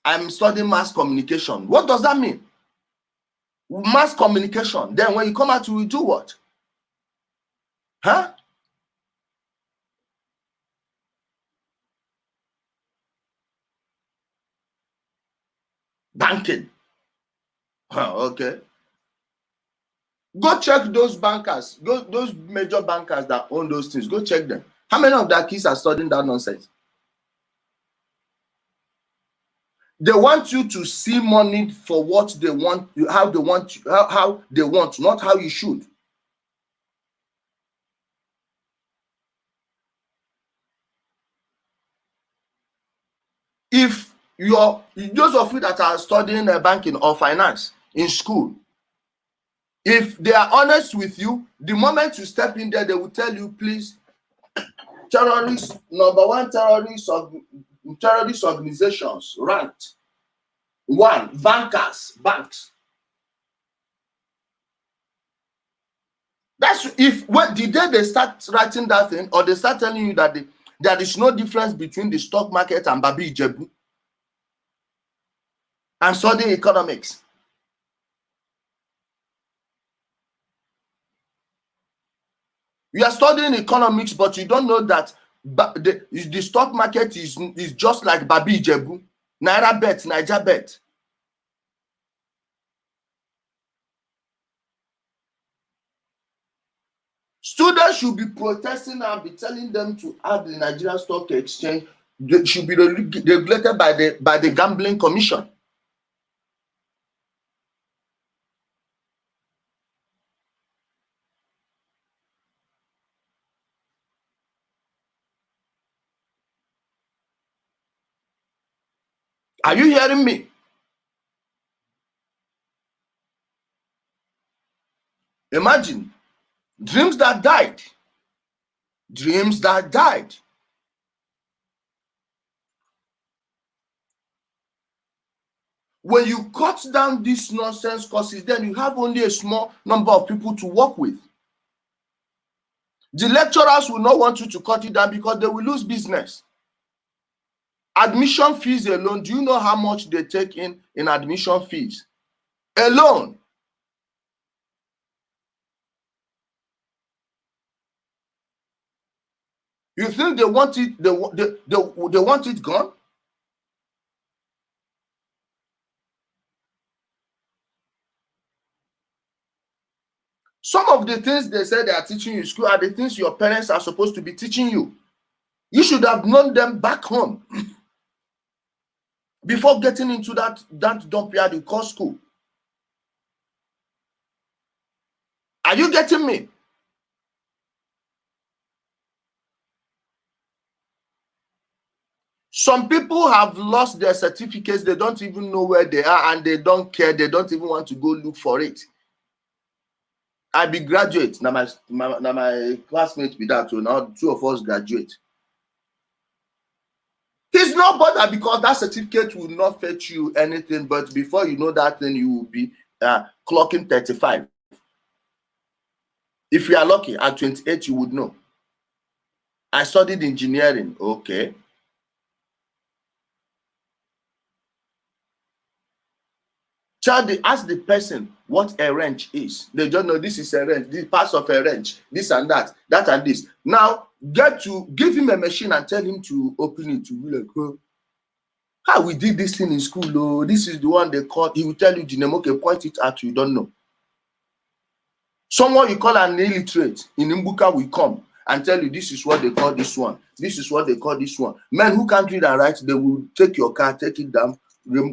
I'm studying mass communication. What does that mean? Mass communication. Then when you come out, you will do what? Huh? Banking. Okay. Go check those bankers, those major bankers that own those things. Go check them. How many of their kids are studying that nonsense? They want you to see money for what they want, how they want, not how you should. If those of you that are studying banking or finance in school, if they are honest with you, the moment you step in there, they will tell you, please, terrorists, number one terrorist organizations ranked. One, banks. That's when the day they start writing that thing, or they start telling you that there is no difference between the stock market and Babi Ijebu and studying economics. You are studying economics, but you don't know that the stock market is just like Babi Ijebu, Naira bet, Naija bet. Students should be protesting and be telling them to add the Nigerian Stock Exchange. They should be regulated by the Gambling Commission. Are you hearing me? Imagine dreams that died. Dreams that died. When you cut down these nonsense courses, then you have only a small number of people to work with. The lecturers will not want you to cut it down because they will lose business. Admission fees alone, do you know how much they take in admission fees? Alone. You think they want it, they want it gone? Some of the things they say they are teaching you in school are the things your parents are supposed to be teaching you. You should have known them back home before getting into that dump yard you call school. Are you getting me? Some people have lost their certificates. They don't even know where they are, and they don't care. They don't even want to go look for it. I be graduate. Now my classmates be that. So now two of us graduate. He's not bothered because that certificate will not fetch you anything. But before you know that thing, you will be clocking 35. If you are lucky, at 28, you would know. I studied engineering. Okay. Ask the person what a wrench is. They don't know this is a wrench, this parts of a wrench, this and that and this. Now, give him a machine and tell him to open it. To be like, oh, how we did this thing in school, oh, this is the one they call. He will tell you the name. Okay, point it out. You don't know. Someone you call an illiterate in Mbuka will come and tell you this is what they call this one. This is what they call this one. Men who can't read and write, they will take your car, take it down,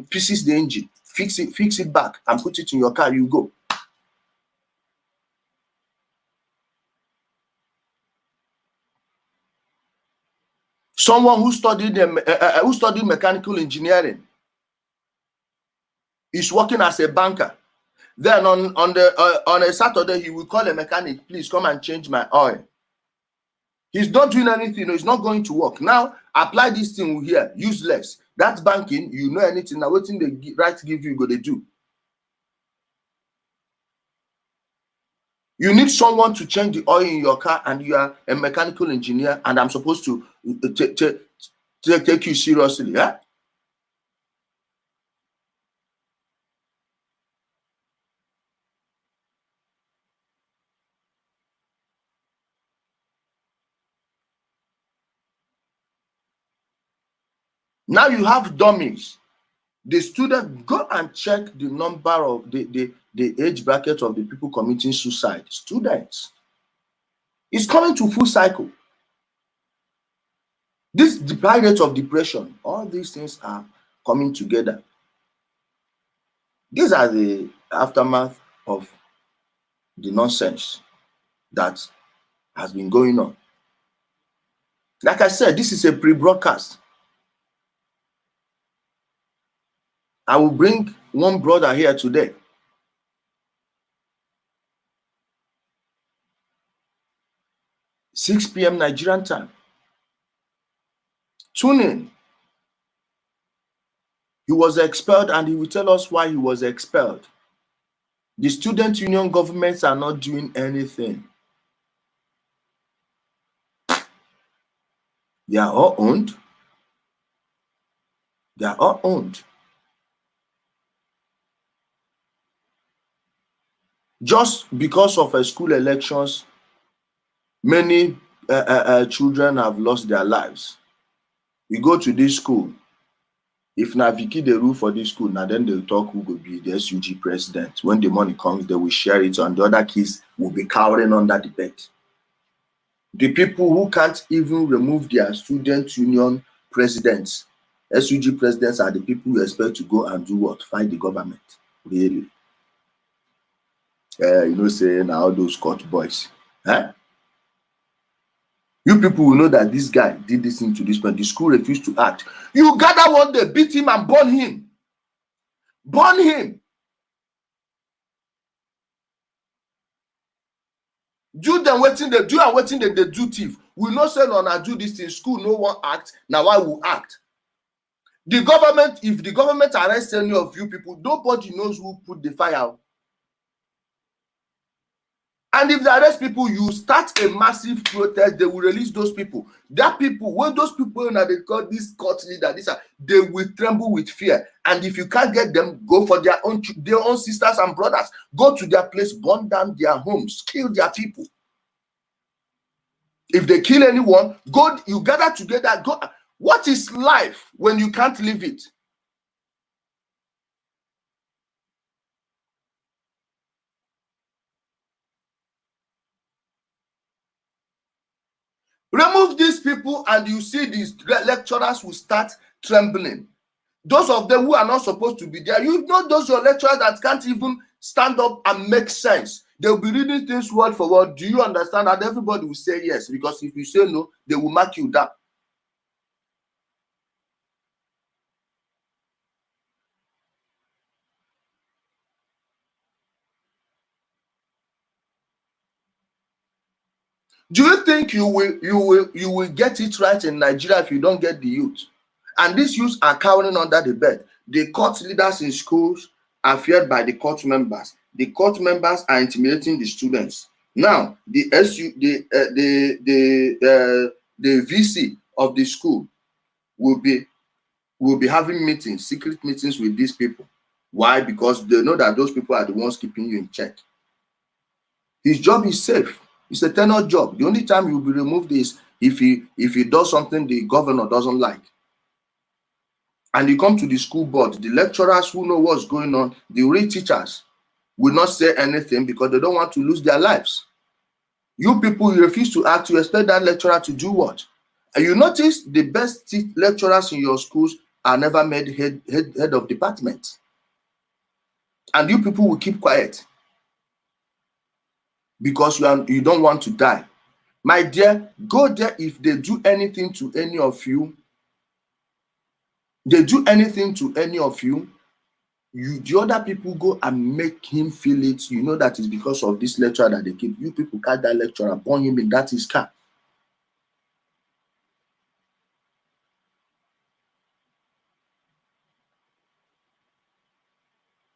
pieces the engine, fix it back, and put it in your car. You go. Someone who studied mechanical engineering is working as a banker. Then on a Saturday, he will call a mechanic, please come and change my oil. He's not doing anything. He's not going to work. Now, apply this thing here, useless. That's banking. You know anything. Now, what thing they right to give you, go they do. You need someone to change the oil in your car, and you are a mechanical engineer, and I'm supposed to take you seriously. Yeah? Now you have dummies. The student, go and check the number of the age bracket of the people committing suicide. Students. It's coming to full cycle. This high rate of depression, all these things are coming together. These are the aftermath of the nonsense that has been going on. Like I said, this is a pre-broadcast. I will bring one brother here today. (6 p.m. Nigerian time). Tune in. He was expelled, and he will tell us why he was expelled. The student union governments are not doing anything. They are all owned. They are all owned. Just because of a school elections, Many children have lost their lives. You go to this school, if na Vicky dey rule for this school, na then they talk who go be the SUG president. When the money comes, they will share it, and the other kids will be cowering under the bed. The people who can't even remove their student union presidents, SUG presidents, are the people you expect to go and do what? Fight the government. Really? You know, say now all those court boys. Huh? You people will know that this guy did this thing to this man. The school refused to act. You gather one day, beat him and burn him. Burn him. Do them waiting they do and waiting they do thief. We no say no na do this thing. School no one act. Now why we act? The government, if the government arrests any of you people, nobody knows who put the fire. And if they arrest people, you start a massive protest, they will release those people. That people, when those people now they call this court leader, they will tremble with fear. And if you can't get them, go for their own sisters and brothers. Go to their place, burn down their homes, kill their people. If they kill anyone, go, you gather together, go. What is life when you can't live it? Remove these people and you see these lecturers will start trembling. Those of them who are not supposed to be there, you know, those your lecturers that can't even stand up and make sense. They'll be reading things word for word. Do you understand? And everybody will say yes, because if you say no, they will mark you down. Do you think you will get it right in Nigeria if you don't get the youth? And these youths are cowering under the bed. The court leaders in schools are feared by the court members. The court members are intimidating the students. Now, the VC of the school will be having meetings, secret meetings with these people. Why? Because they know that those people are the ones keeping you in check. His job is safe. It's a tenure job. The only time he will be removed is if he does something the governor doesn't like. And you come to the school board, the lecturers who know what's going on, the real teachers will not say anything because they don't want to lose their lives. You people, you refuse to act, you expect that lecturer to do what? And you notice the best lecturers in your schools are never made head of department. And you people will keep quiet because you don't want to die. My dear, go there. If they do anything to any of you, the other people go and make him feel it. You know that is because of this lecturer that they keep. You people catch that lecturer, burn him in that his car.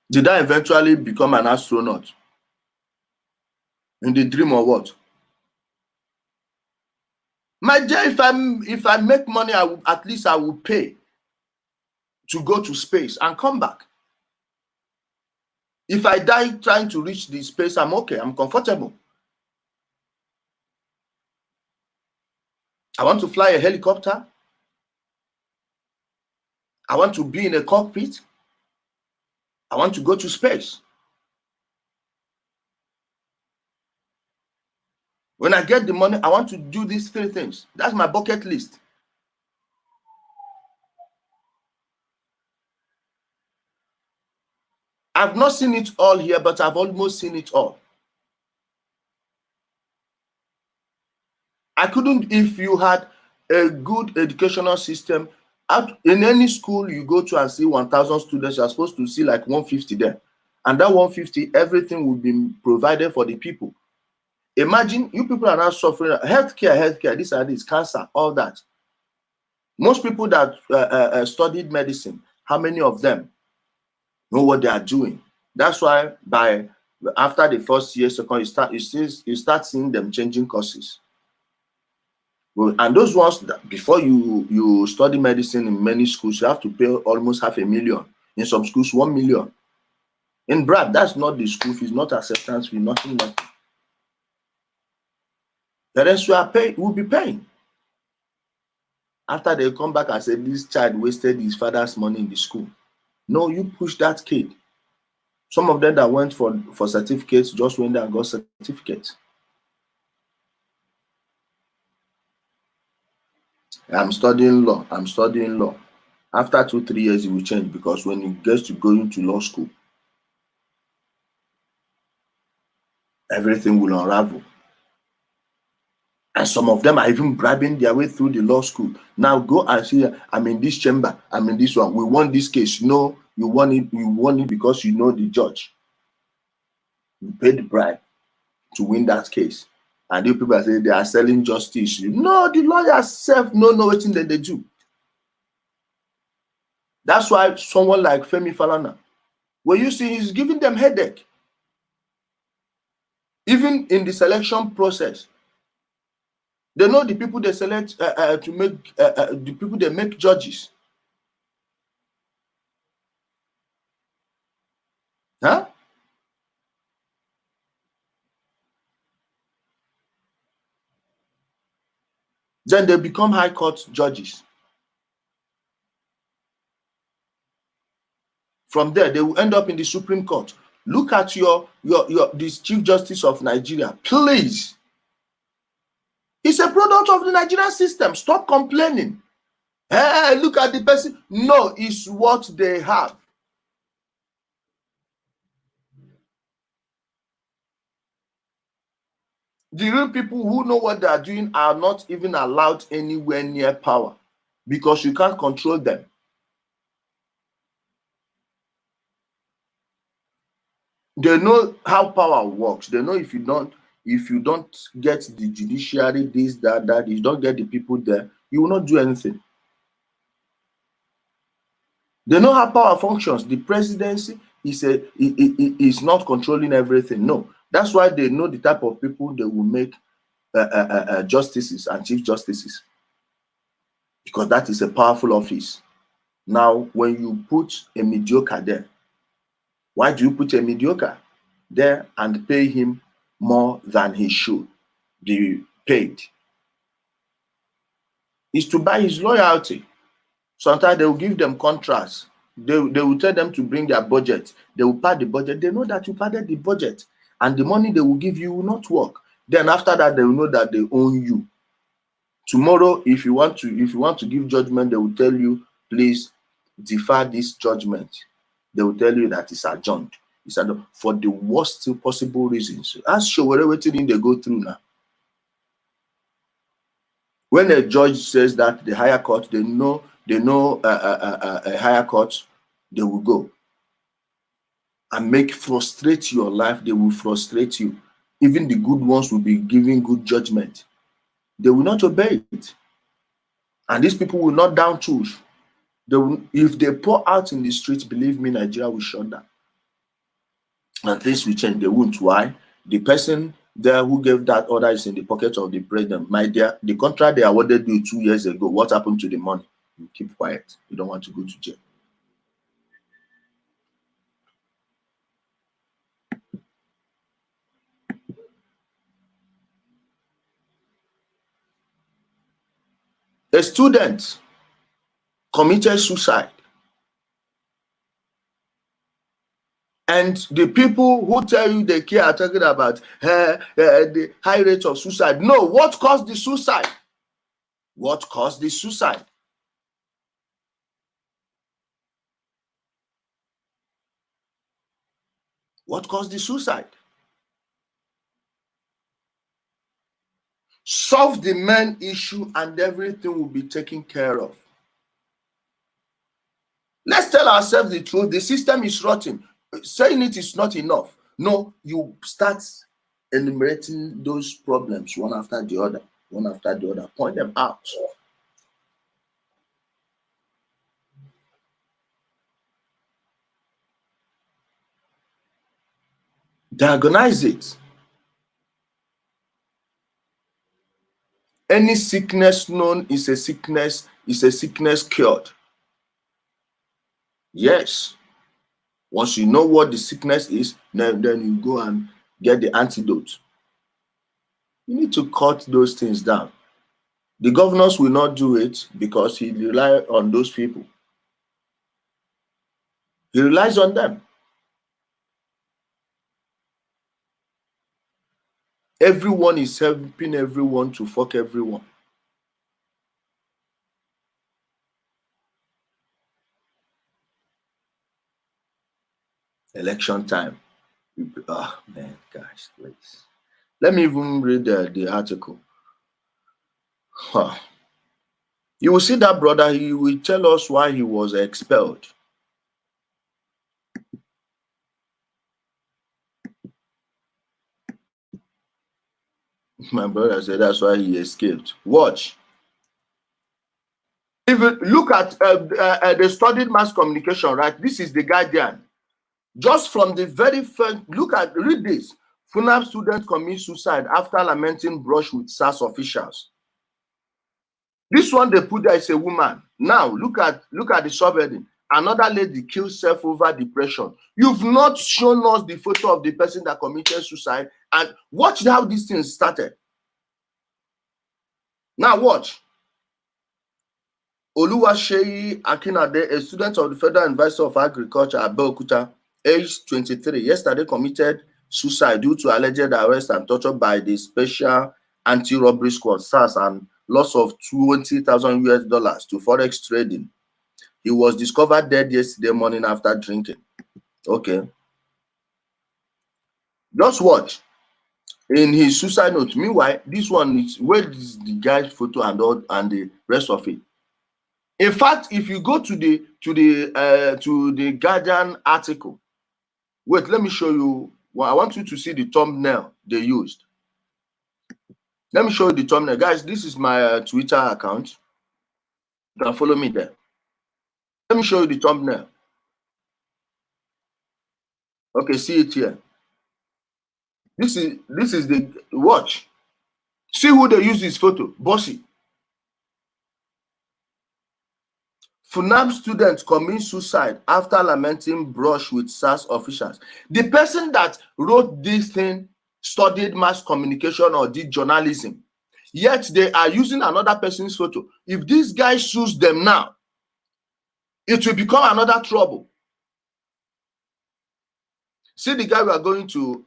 Did I eventually become an astronaut? In the dream or what? My dear, if I make money, at least I will pay to go to space and come back. If I die trying to reach the space, I'm okay. I'm comfortable. I want to fly a helicopter. I want to be in a cockpit. I want to go to space. When I get the money, I want to do these 3 things. That's my bucket list. I've not seen it all here, but I've almost seen it all. I couldn't, if you had a good educational system, in any school you go to and see 1,000 students, you're supposed to see like 150 there. And that 150, everything will be provided for the people. Imagine you people are now suffering healthcare, this and this, cancer, all that. Most people that studied medicine, how many of them know what they are doing? That's why after the first year, second, you start seeing them changing courses. Well, and those ones that before you study medicine in many schools, you have to pay almost $500,000. In some schools, 1 million. In Brad, that's not the school fees, not acceptance fee, nothing. Parents will be paying. After they come back and say this child wasted his father's money in the school. No, you push that kid. Some of them that went for certificates just went there and got certificates. I'm studying law. I'm studying law. After 2-3 years, it will change, because when it gets to going to law school, everything will unravel. And some of them are even bribing their way through the law school. Now go and see, I'm in this chamber, I'm in this one. We won this case. No, you won it because you know the judge. You paid the bribe to win that case. And the people say they are selling justice. No, the lawyers self no know what they do. That's why someone like Femi Falana, when you see he's giving them headache. Even in the selection process, they know the people they select to make the people they make judges. Huh? Then they become high court judges. From there, they will end up in the Supreme Court. Look at this Chief Justice of Nigeria. Please. It's a product of the Nigerian system. Stop complaining. Hey, look at the person. No, it's what they have. The real people who know what they are doing are not even allowed anywhere near power, because you can't control them. They know how power works. They know if you don't get the judiciary, this, that, you don't get the people there, you will not do anything. They know how power functions. The presidency is not controlling everything. No, that's why they know the type of people they will make justices and chief justices, because that is a powerful office. Now, when you put a mediocre there, why do you put a mediocre there and pay him more than he should be paid? It's to buy his loyalty. Sometimes they will give them contracts. They will tell them to bring their budget. They will pad the budget. They know that you padded the budget, and the money they will give you will not work. Then after that, they will know that they own you. Tomorrow, if you want to give judgment, they will tell you, please defer this judgment. They will tell you that it's adjourned. It's adjourned for the worst possible reasons. Ask sure whatever thing they go through now. When a judge says that the higher court, they know a higher court, they will go and frustrate your life. They will frustrate you. Even the good ones will be giving good judgment. They will not obey it. And these people will not down tools. If they pour out in the streets, believe me, Nigeria will shut down. And things will change. They won't. Why? The person there who gave that order is in the pocket of the president. My dear, the contract they awarded you 2 years ago, what happened to the money? You keep quiet. You don't want to go to jail. A student committed suicide, and the people who tell you they care are talking about the high rate of suicide. No, what caused the suicide? What caused the suicide? What caused the suicide? Solve the main issue and everything will be taken care of. Let's tell ourselves the truth. The system is rotten. Saying it is not enough. No, you start enumerating those problems one after the other. Point them out. Diagnose it. Any sickness known is a sickness cured. Yes. Once you know what the sickness is, then you go and get the antidote. You need to cut those things down. The governors will not do it because he relies on those people. He relies on them. Everyone is helping everyone to fuck everyone. Election time. Oh man, guys, please. Let me even read the article. Huh. You will see that brother, he will tell us why he was expelled. My brother said that's why he escaped. Watch. If you look at the studied mass communication, right? This is the Guardian. Just from the very first, read this. FUNAB student commit suicide after lamenting brush with SAS officials. This one they put there is a woman. Now look at the subheading. Another lady kills self over depression. You've not shown us the photo of the person that committed suicide, and watch how this thing started. Now watch. Oluwaseyi Akinade, a student of the Federal University of Agriculture at Abeokuta, aged 23, yesterday committed suicide due to alleged arrest and torture by the Special Anti-Robbery Squad (SARS) and loss of $20,000 to forex trading. He was discovered dead yesterday morning after drinking. Okay. Just watch. In his suicide note, meanwhile, this one is where is the guy's photo and the rest of it. In fact, if you go to the Guardian article, wait, let me show you. Well, I want you to see the thumbnail they used. Let me show you the thumbnail, guys. This is my Twitter account. You can follow me there. Let me show you the thumbnail. Okay, see it here. This is the watch. See who they use this photo. Bossy. FUNAB student commit suicide after lamenting brush with SAS officials. The person that wrote this thing studied mass communication or did journalism, yet they are using another person's photo. If this guy sues them now, it will become another trouble. See the guy we are going to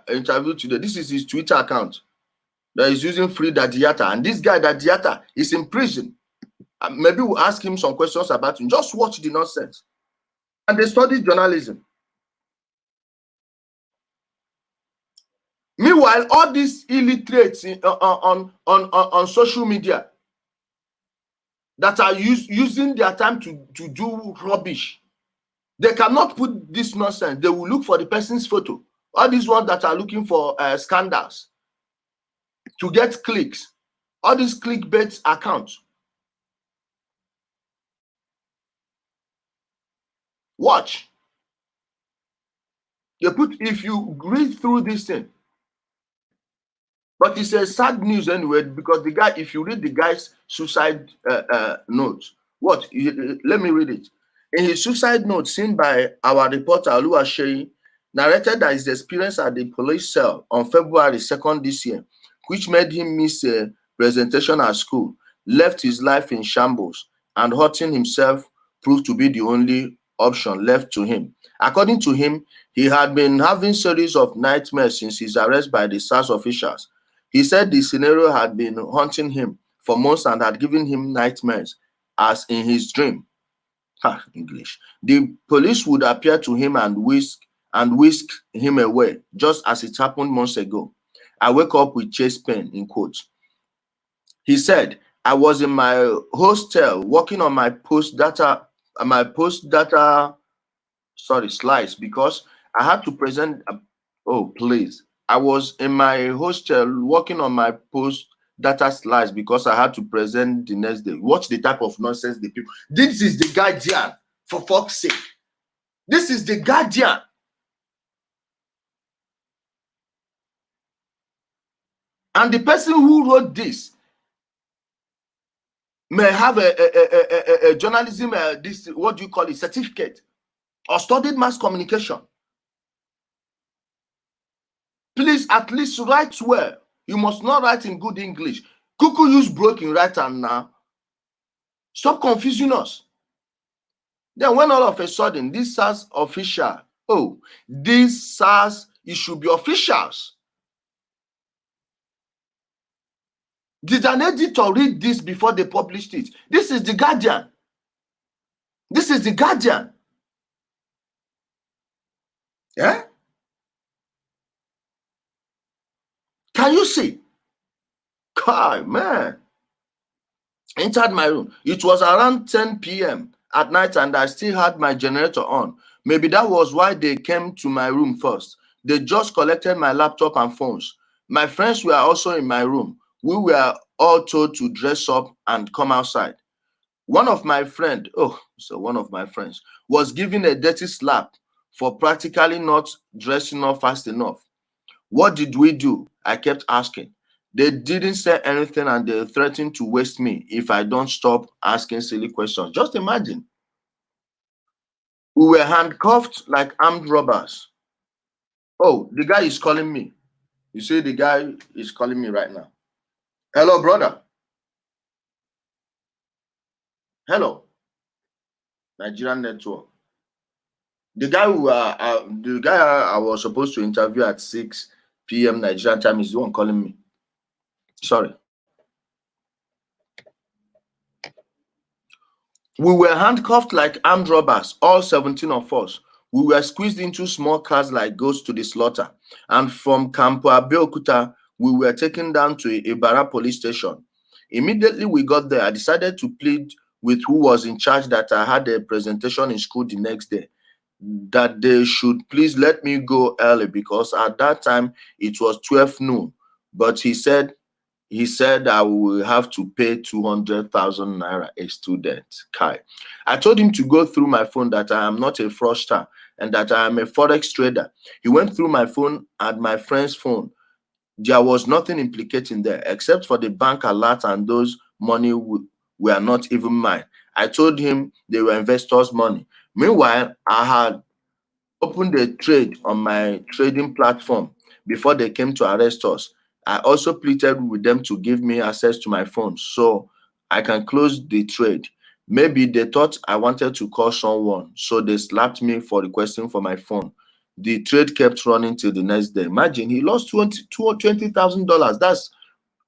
interview today. This is his Twitter account that is using Free Dadiata, and this guy Dadiata is in prison. Maybe we'll ask him some questions about him. Just watch the nonsense. And they studied journalism. Meanwhile, all these illiterates on social media that are using their time to do rubbish, they cannot put this nonsense. They will look for the person's photo. All these ones that are looking for scandals to get clicks. All these clickbait accounts. Watch. They put, if you read through this thing, but it's a sad news anyway, because the guy, if you read the guy's suicide note, let me read it. In his suicide note, seen by our reporter Oluwaseyi, narrated that his experience at the police cell on February 2nd this year, which made him miss a presentation at school, left his life in shambles, and hurting himself proved to be the only option left to him. According to him, he had been having series of nightmares since his arrest by the SAS officials. He said the scenario had been haunting him for months and had given him nightmares as in his dream. English. The police would appear to him and whisk him away, just as it happened months ago. I wake up with chest pain, in quotes. He said, I was in my hostel working on my post-data slides because I had to present. I was in my hostel working on my post-data slides because I had to present the next day. Watch the type of nonsense the people. This is the Guardian, for fuck's sake. This is the Guardian. And the person who wrote this may have a journalism, what do you call it, certificate, or studied mass communication. Please at least write well. You must not write in good English. Kuku use broken writer now. Stop confusing us. Then when all of a sudden this SARS official, this SARS, it should be officials. Did an editor read this before they published it? This is the Guardian. This is the Guardian. Yeah? Can you see? God, man. Entered my room. It was around 10 p.m. at night and I still had my generator on. Maybe that was why they came to my room first. They just collected my laptop and phones. My friends were also in my room. We were all told to dress up and come outside. One of my friends was given a dirty slap for practically not dressing up fast enough. What did we do? I kept asking. They didn't say anything and they threatened to waste me if I don't stop asking silly questions. Just imagine. We were handcuffed like armed robbers. Oh, the guy is calling me. You see, the guy is calling me right now. Hello, brother. Hello. Nigerian Network. The guy I was supposed to interview at 6 p.m. Nigerian time is the one calling me. Sorry. We were handcuffed like armed robbers, all 17 of us. We were squeezed into small cars like goats to the slaughter. And from Campo Abeokuta, we were taken down to Ibara police station. Immediately we got there, I decided to plead with who was in charge that I had a presentation in school the next day, that they should please let me go early because at that time it was 12 noon. But he said I will have to pay 200,000 naira a student. Kai. I told him to go through my phone that I am not a fraudster and that I am a forex trader. He went through my phone and my friend's phone. There was nothing implicating there except for the bank alert, and those money were not even mine. I told him they were investors' money. Meanwhile, I had opened a trade on my trading platform before they came to arrest us. I also pleaded with them to give me access to my phone so I can close the trade. Maybe they thought I wanted to call someone, so they slapped me for requesting for my phone. The trade kept running till the next day. Imagine, he lost $20,000. That's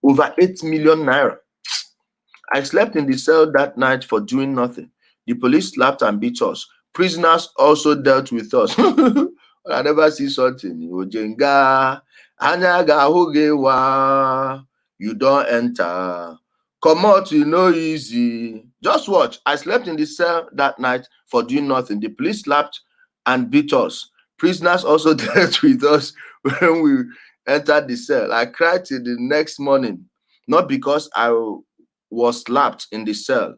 over 8 million naira. I slept in the cell that night for doing nothing. The police slapped and beat us. Prisoners also dealt with us. I never see something. Ojenga, Anyaga Hogewa, you don't enter. Come out, you know, easy. Just watch. I slept in the cell that night for doing nothing. The police slapped and beat us. Prisoners also dealt with us when we entered the cell. I cried till the next morning, not because I was slapped in the cell.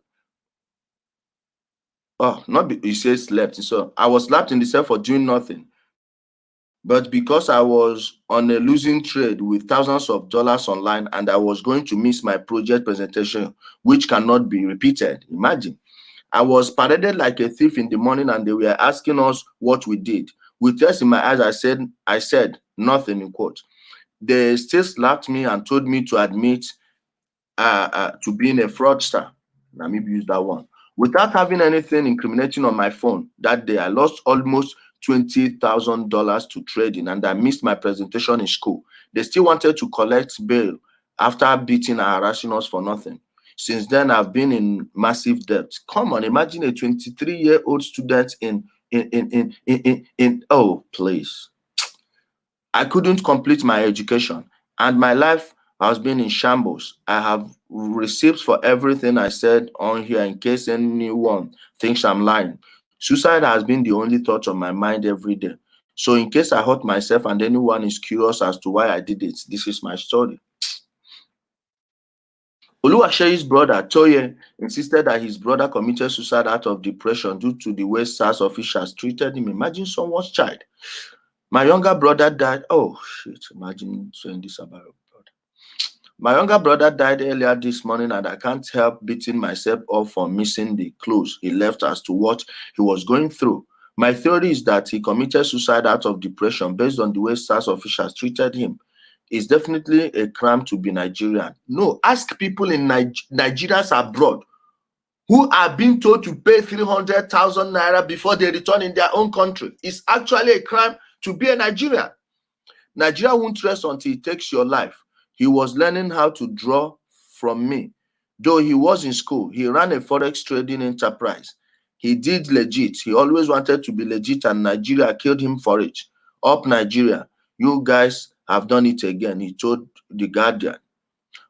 You say slept. So I was slapped in the cell for doing nothing. But because I was on a losing trade with thousands of dollars online and I was going to miss my project presentation, which cannot be repeated. Imagine. I was paraded like a thief in the morning and they were asking us what we did. With tears in my eyes, I said nothing, in quote. They still slapped me and told me to admit to being a fraudster. Let me use that one. Without having anything incriminating on my phone that day, I lost almost $20,000 to trading and I missed my presentation in school. They still wanted to collect bail after beating and harassing us for nothing. Since then, I've been in massive debt. Come on, imagine a 23-year-old student oh, please. I couldn't complete my education and my life has been in shambles. I have receipts for everything I said on here in case anyone thinks I'm lying. Suicide has been the only thought on my mind every day. So in case I hurt myself and anyone is curious as to why I did it, this is my story. Oluwaseyi's brother, Toye, insisted that his brother committed suicide out of depression due to the way SARS officials treated him. Imagine someone's child. My younger brother died. Oh, shit. Imagine saying this about a brother. My younger brother died earlier this morning, and I can't help beating myself up for missing the clues he left as to what he was going through. My theory is that he committed suicide out of depression based on the way SARS officials treated him. It's definitely a crime to be Nigerian. No, ask people in Nigerians abroad who are being told to pay 300,000 naira before they return in their own country. It's actually a crime to be a Nigerian. Nigeria won't rest until it takes your life. He was learning how to draw from me. Though he was in school, he ran a forex trading enterprise. He did legit. He always wanted to be legit, and Nigeria killed him for it. Up Nigeria, you guys have done it again, he told The Guardian.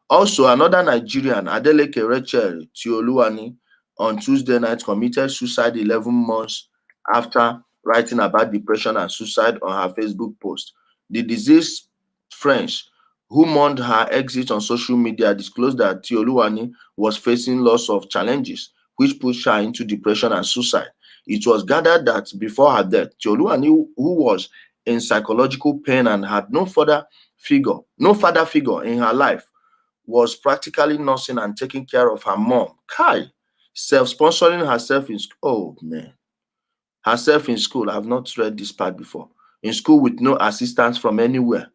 Also, another Nigerian, Adeleke Rachel Tioluwani, on Tuesday night committed suicide 11 months after writing about depression and suicide on her Facebook post. The deceased friends who mourned her exit on social media disclosed that Tioluwani was facing lots of challenges, which pushed her into depression and suicide. It was gathered that before her death, Tioluwani, who was in psychological pain and had no father figure in her life, was practically nursing and taking care of her mom. Kai, self-sponsoring herself in school. Oh man, herself in school. I've not read this part before. In school with no assistance from anywhere.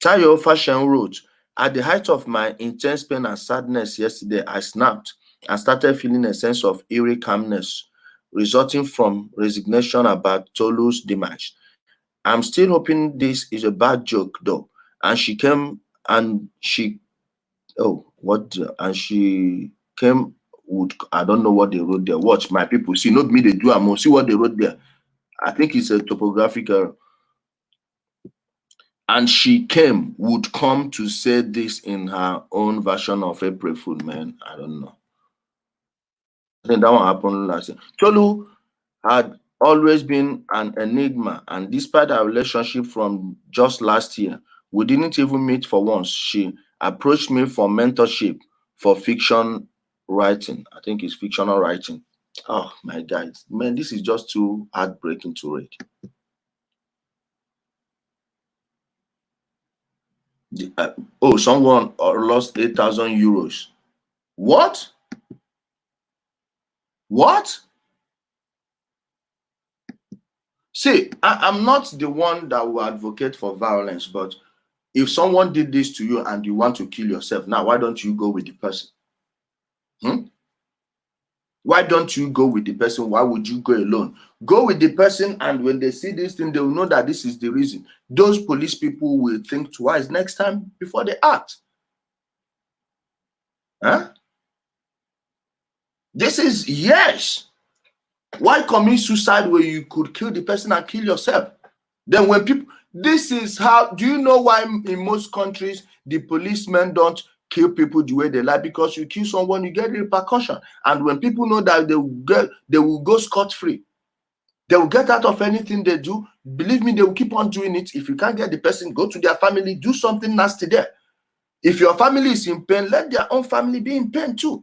Tayo Fashion wrote, at the height of my intense pain and sadness yesterday, I snapped and started feeling a sense of eerie calmness resulting from resignation about Tolu's demise. I'm still hoping this is a bad joke though. And she came and she and she came with, I don't know what they wrote there. Watch my people. See, not me, they do. I'm see what they wrote there. I think it's a topographical. And she would come to say this in her own version of April Fool, man. I don't know. I think that one happened last year. Tolu had always been an enigma, and despite our relationship from just last year, we didn't even meet for once. She approached me for mentorship for fiction writing. I think it's fictional writing. Oh my guys, man, this is just too heartbreaking to read. Someone lost 8,000 euros. What? What? See, I'm not the one that will advocate for violence, but if someone did this to you and you want to kill yourself, now why don't you go with the person? Why don't you go with the person? Why would you go alone? Go with the person, and when they see this thing, they will know that this is the reason. Those police people will think twice next time before they act. This is, yes. Why commit suicide where you could kill the person and kill yourself? Then when people, this is how, do you know why in most countries the policemen don't kill people the way they like? Because you kill someone, you get repercussion. And when people know that they will go scot-free, they will get out of anything they do. Believe me, they will keep on doing it. If you can't get the person, go to their family, do something nasty there. If your family is in pain, let their own family be in pain too.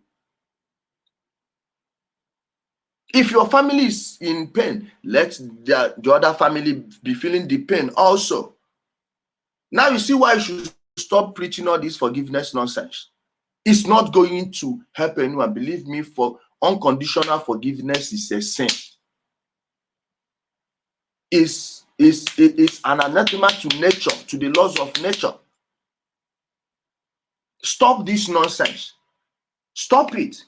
If your family is in pain, let the other family be feeling the pain also. Now you see why you should stop preaching all this forgiveness nonsense. It's not going to help anyone. Believe me, for unconditional forgiveness is a sin. It's an anathema to nature, to the laws of nature. Stop this nonsense. Stop it.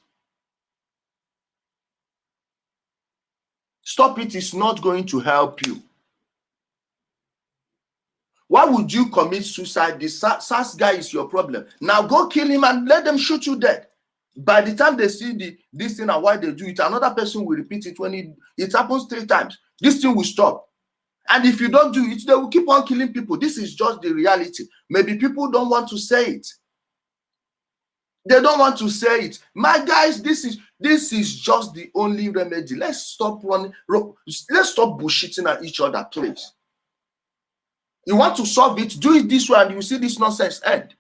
Stop it. It's not going to help you. Why would you commit suicide? The SARS guy is your problem. Now go kill him and let them shoot you dead. By the time they see this thing and why they do it, another person will repeat it. When it happens 3 times, this thing will stop. And if you don't do it, they will keep on killing people. This is just the reality. Maybe people don't want to say it. They don't want to say it. My guys, this is just the only remedy. Let's stop running. Let's stop bullshitting at each other, please. You want to solve it, do it this way, and you see this nonsense end.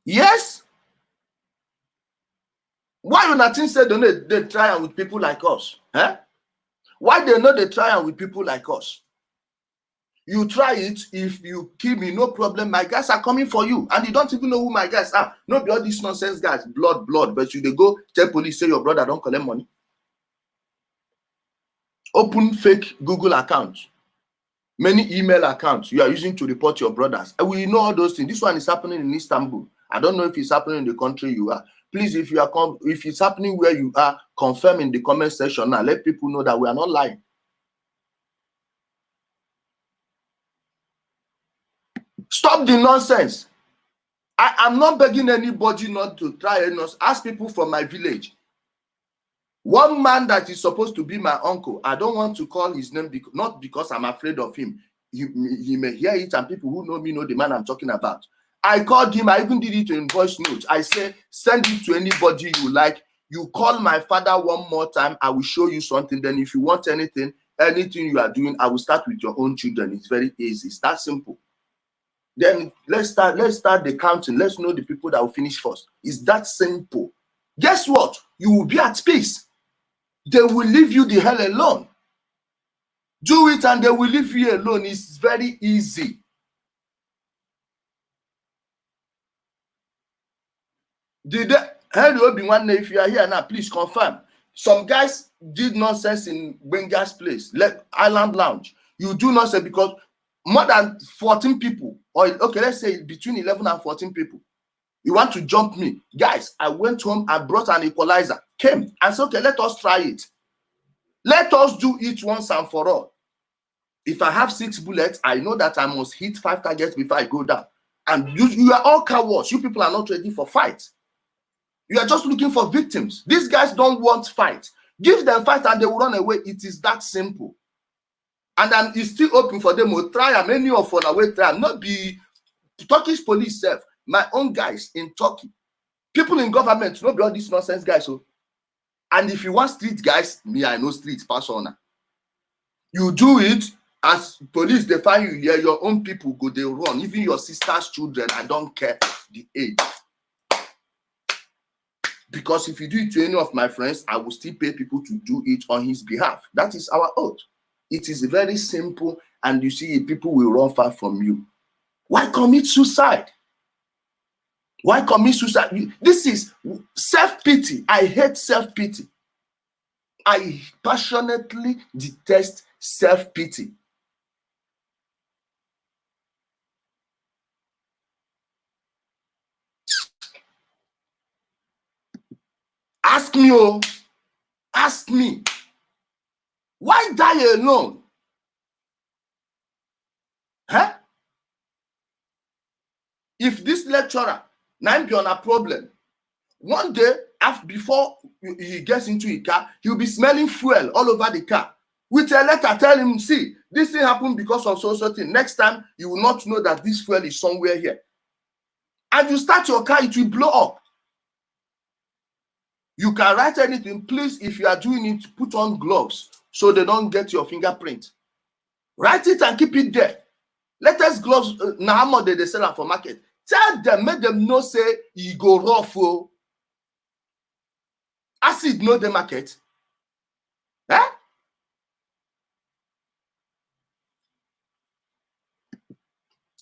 Yes. Why you nothing said they try with people like us? Why they know they try with people like us? You try it. If you kill me, no problem. My guys are coming for you, and you don't even know who my guys are. No be all these nonsense guys, blood. But you they go tell police, say your brother don't collect money. Open fake Google accounts, many email accounts you are using to report your brothers. And we know all those things. This one is happening in Istanbul. I don't know if it's happening in the country you are. Please, if it's happening where you are, confirm in the comment section now. Let people know that we are not lying. Stop the nonsense. I am not begging anybody not to try and ask people from my village. One man that is supposed to be my uncle, I don't want to call his name, not because I'm afraid of him. He may hear it, and people who know me know the man I'm talking about. I called him. I even did it in voice notes. I say, send it to anybody you like. You call my father one more time, I will show you something. Then if you want anything you are doing, I will start with your own children. It's very easy. It's that simple. Then let's start the counting. Let's know the people that will finish first. It's that simple. Guess what? You will be at peace. They will leave you the hell alone. Do it and they will leave you alone. It's very easy. If you are here now, please confirm. Some guys did nonsense in Benga's place, like Island Lounge. You do nonsense because more than 14 people, or okay, let's say between 11 and 14 people, you want to jump me. Guys, I went home and brought an equalizer, came and said, okay, let us try it. Let us do it once and for all. If I have 6 bullets, I know that I must hit 5 targets before I go down. And you are all cowards. You people are not ready for fight. You are just looking for victims. These guys don't want fight. Give them fight and they will run away. It is that simple. And then it's still open for them to try. Many of them away try. Not be Turkish police self. My own guys in Turkey. People in government, not be all these nonsense guys. So, and if you want street guys, me, I know street persona. You do it as police, they find you here, your own people go, they run. Even your sister's children, I don't care the age. Because if you do it to any of my friends, I will still pay people to do it on his behalf. That is our oath. It is very simple, and you see, people will run far from you. Why commit suicide? Why commit suicide? This is self-pity. I hate self-pity. I passionately detest self-pity. Ask me, oh, ask me. Why die alone? Huh? If this lecturer now be on a problem, one day before he gets into a car, he'll be smelling fuel all over the car. With a letter, tell him, see, this thing happened because of so thing. Next time, you will not know that this fuel is somewhere here. And you start your car, it will blow up. You can write anything. Please, if you are doing it, put on gloves so they don't get your fingerprint. Write it and keep it there. Latest gloves, now how much they sell for market. Tell them, make them know, say, you go rough. Oh. Acid know the market. Eh?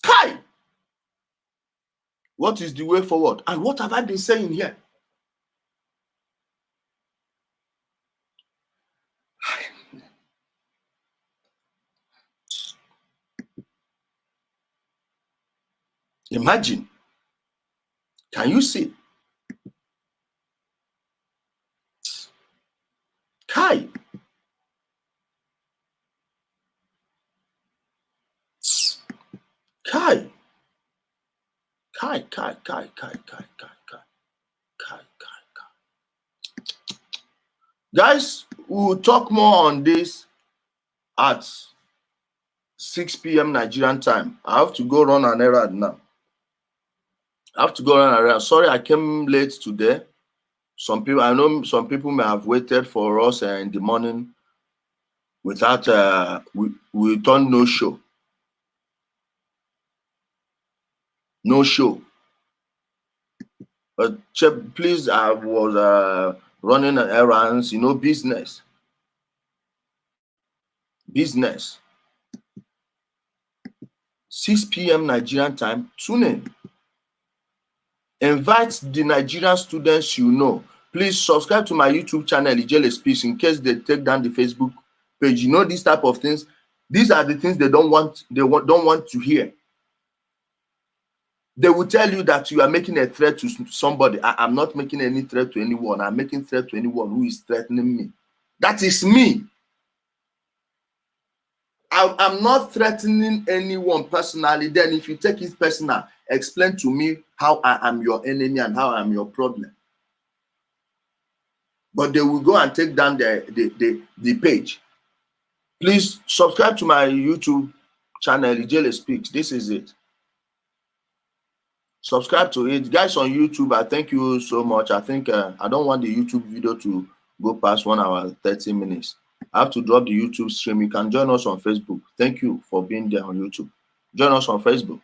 Kai! What is the way forward? And what have I been saying here? Imagine. Can you see? Kai. Kai. Kai. Guys, we'll talk more on this at 6 p.m. Nigerian time. I have to go run an errand now. Sorry, I came late today. I know some people may have waited for us in the morning without we turned no show. No show. But please, I was running errands, business. 6 p.m. Nigerian time. Tune in. Invite the Nigerian students you know. Please subscribe to my YouTube channel, Ijele Speaks, in case they take down the Facebook page. You know, these type of things. These are the things they don't want to hear. They will tell you that you are making a threat to somebody. I'm not making any threat to anyone. I'm making threat to anyone who is threatening me. That is me. I'm not threatening anyone personally. Then if you take it personal, explain to me how I am your enemy and how I am your problem. But they will go and take down the page. Please subscribe to my YouTube channel, Ijele Speaks. This is it. Subscribe to it. Guys on YouTube, I thank you so much. I think I don't want the YouTube video to go past 1 hour 30 minutes. I have to drop the YouTube stream. You can join us on Facebook. Thank you for being there on YouTube. Join us on Facebook.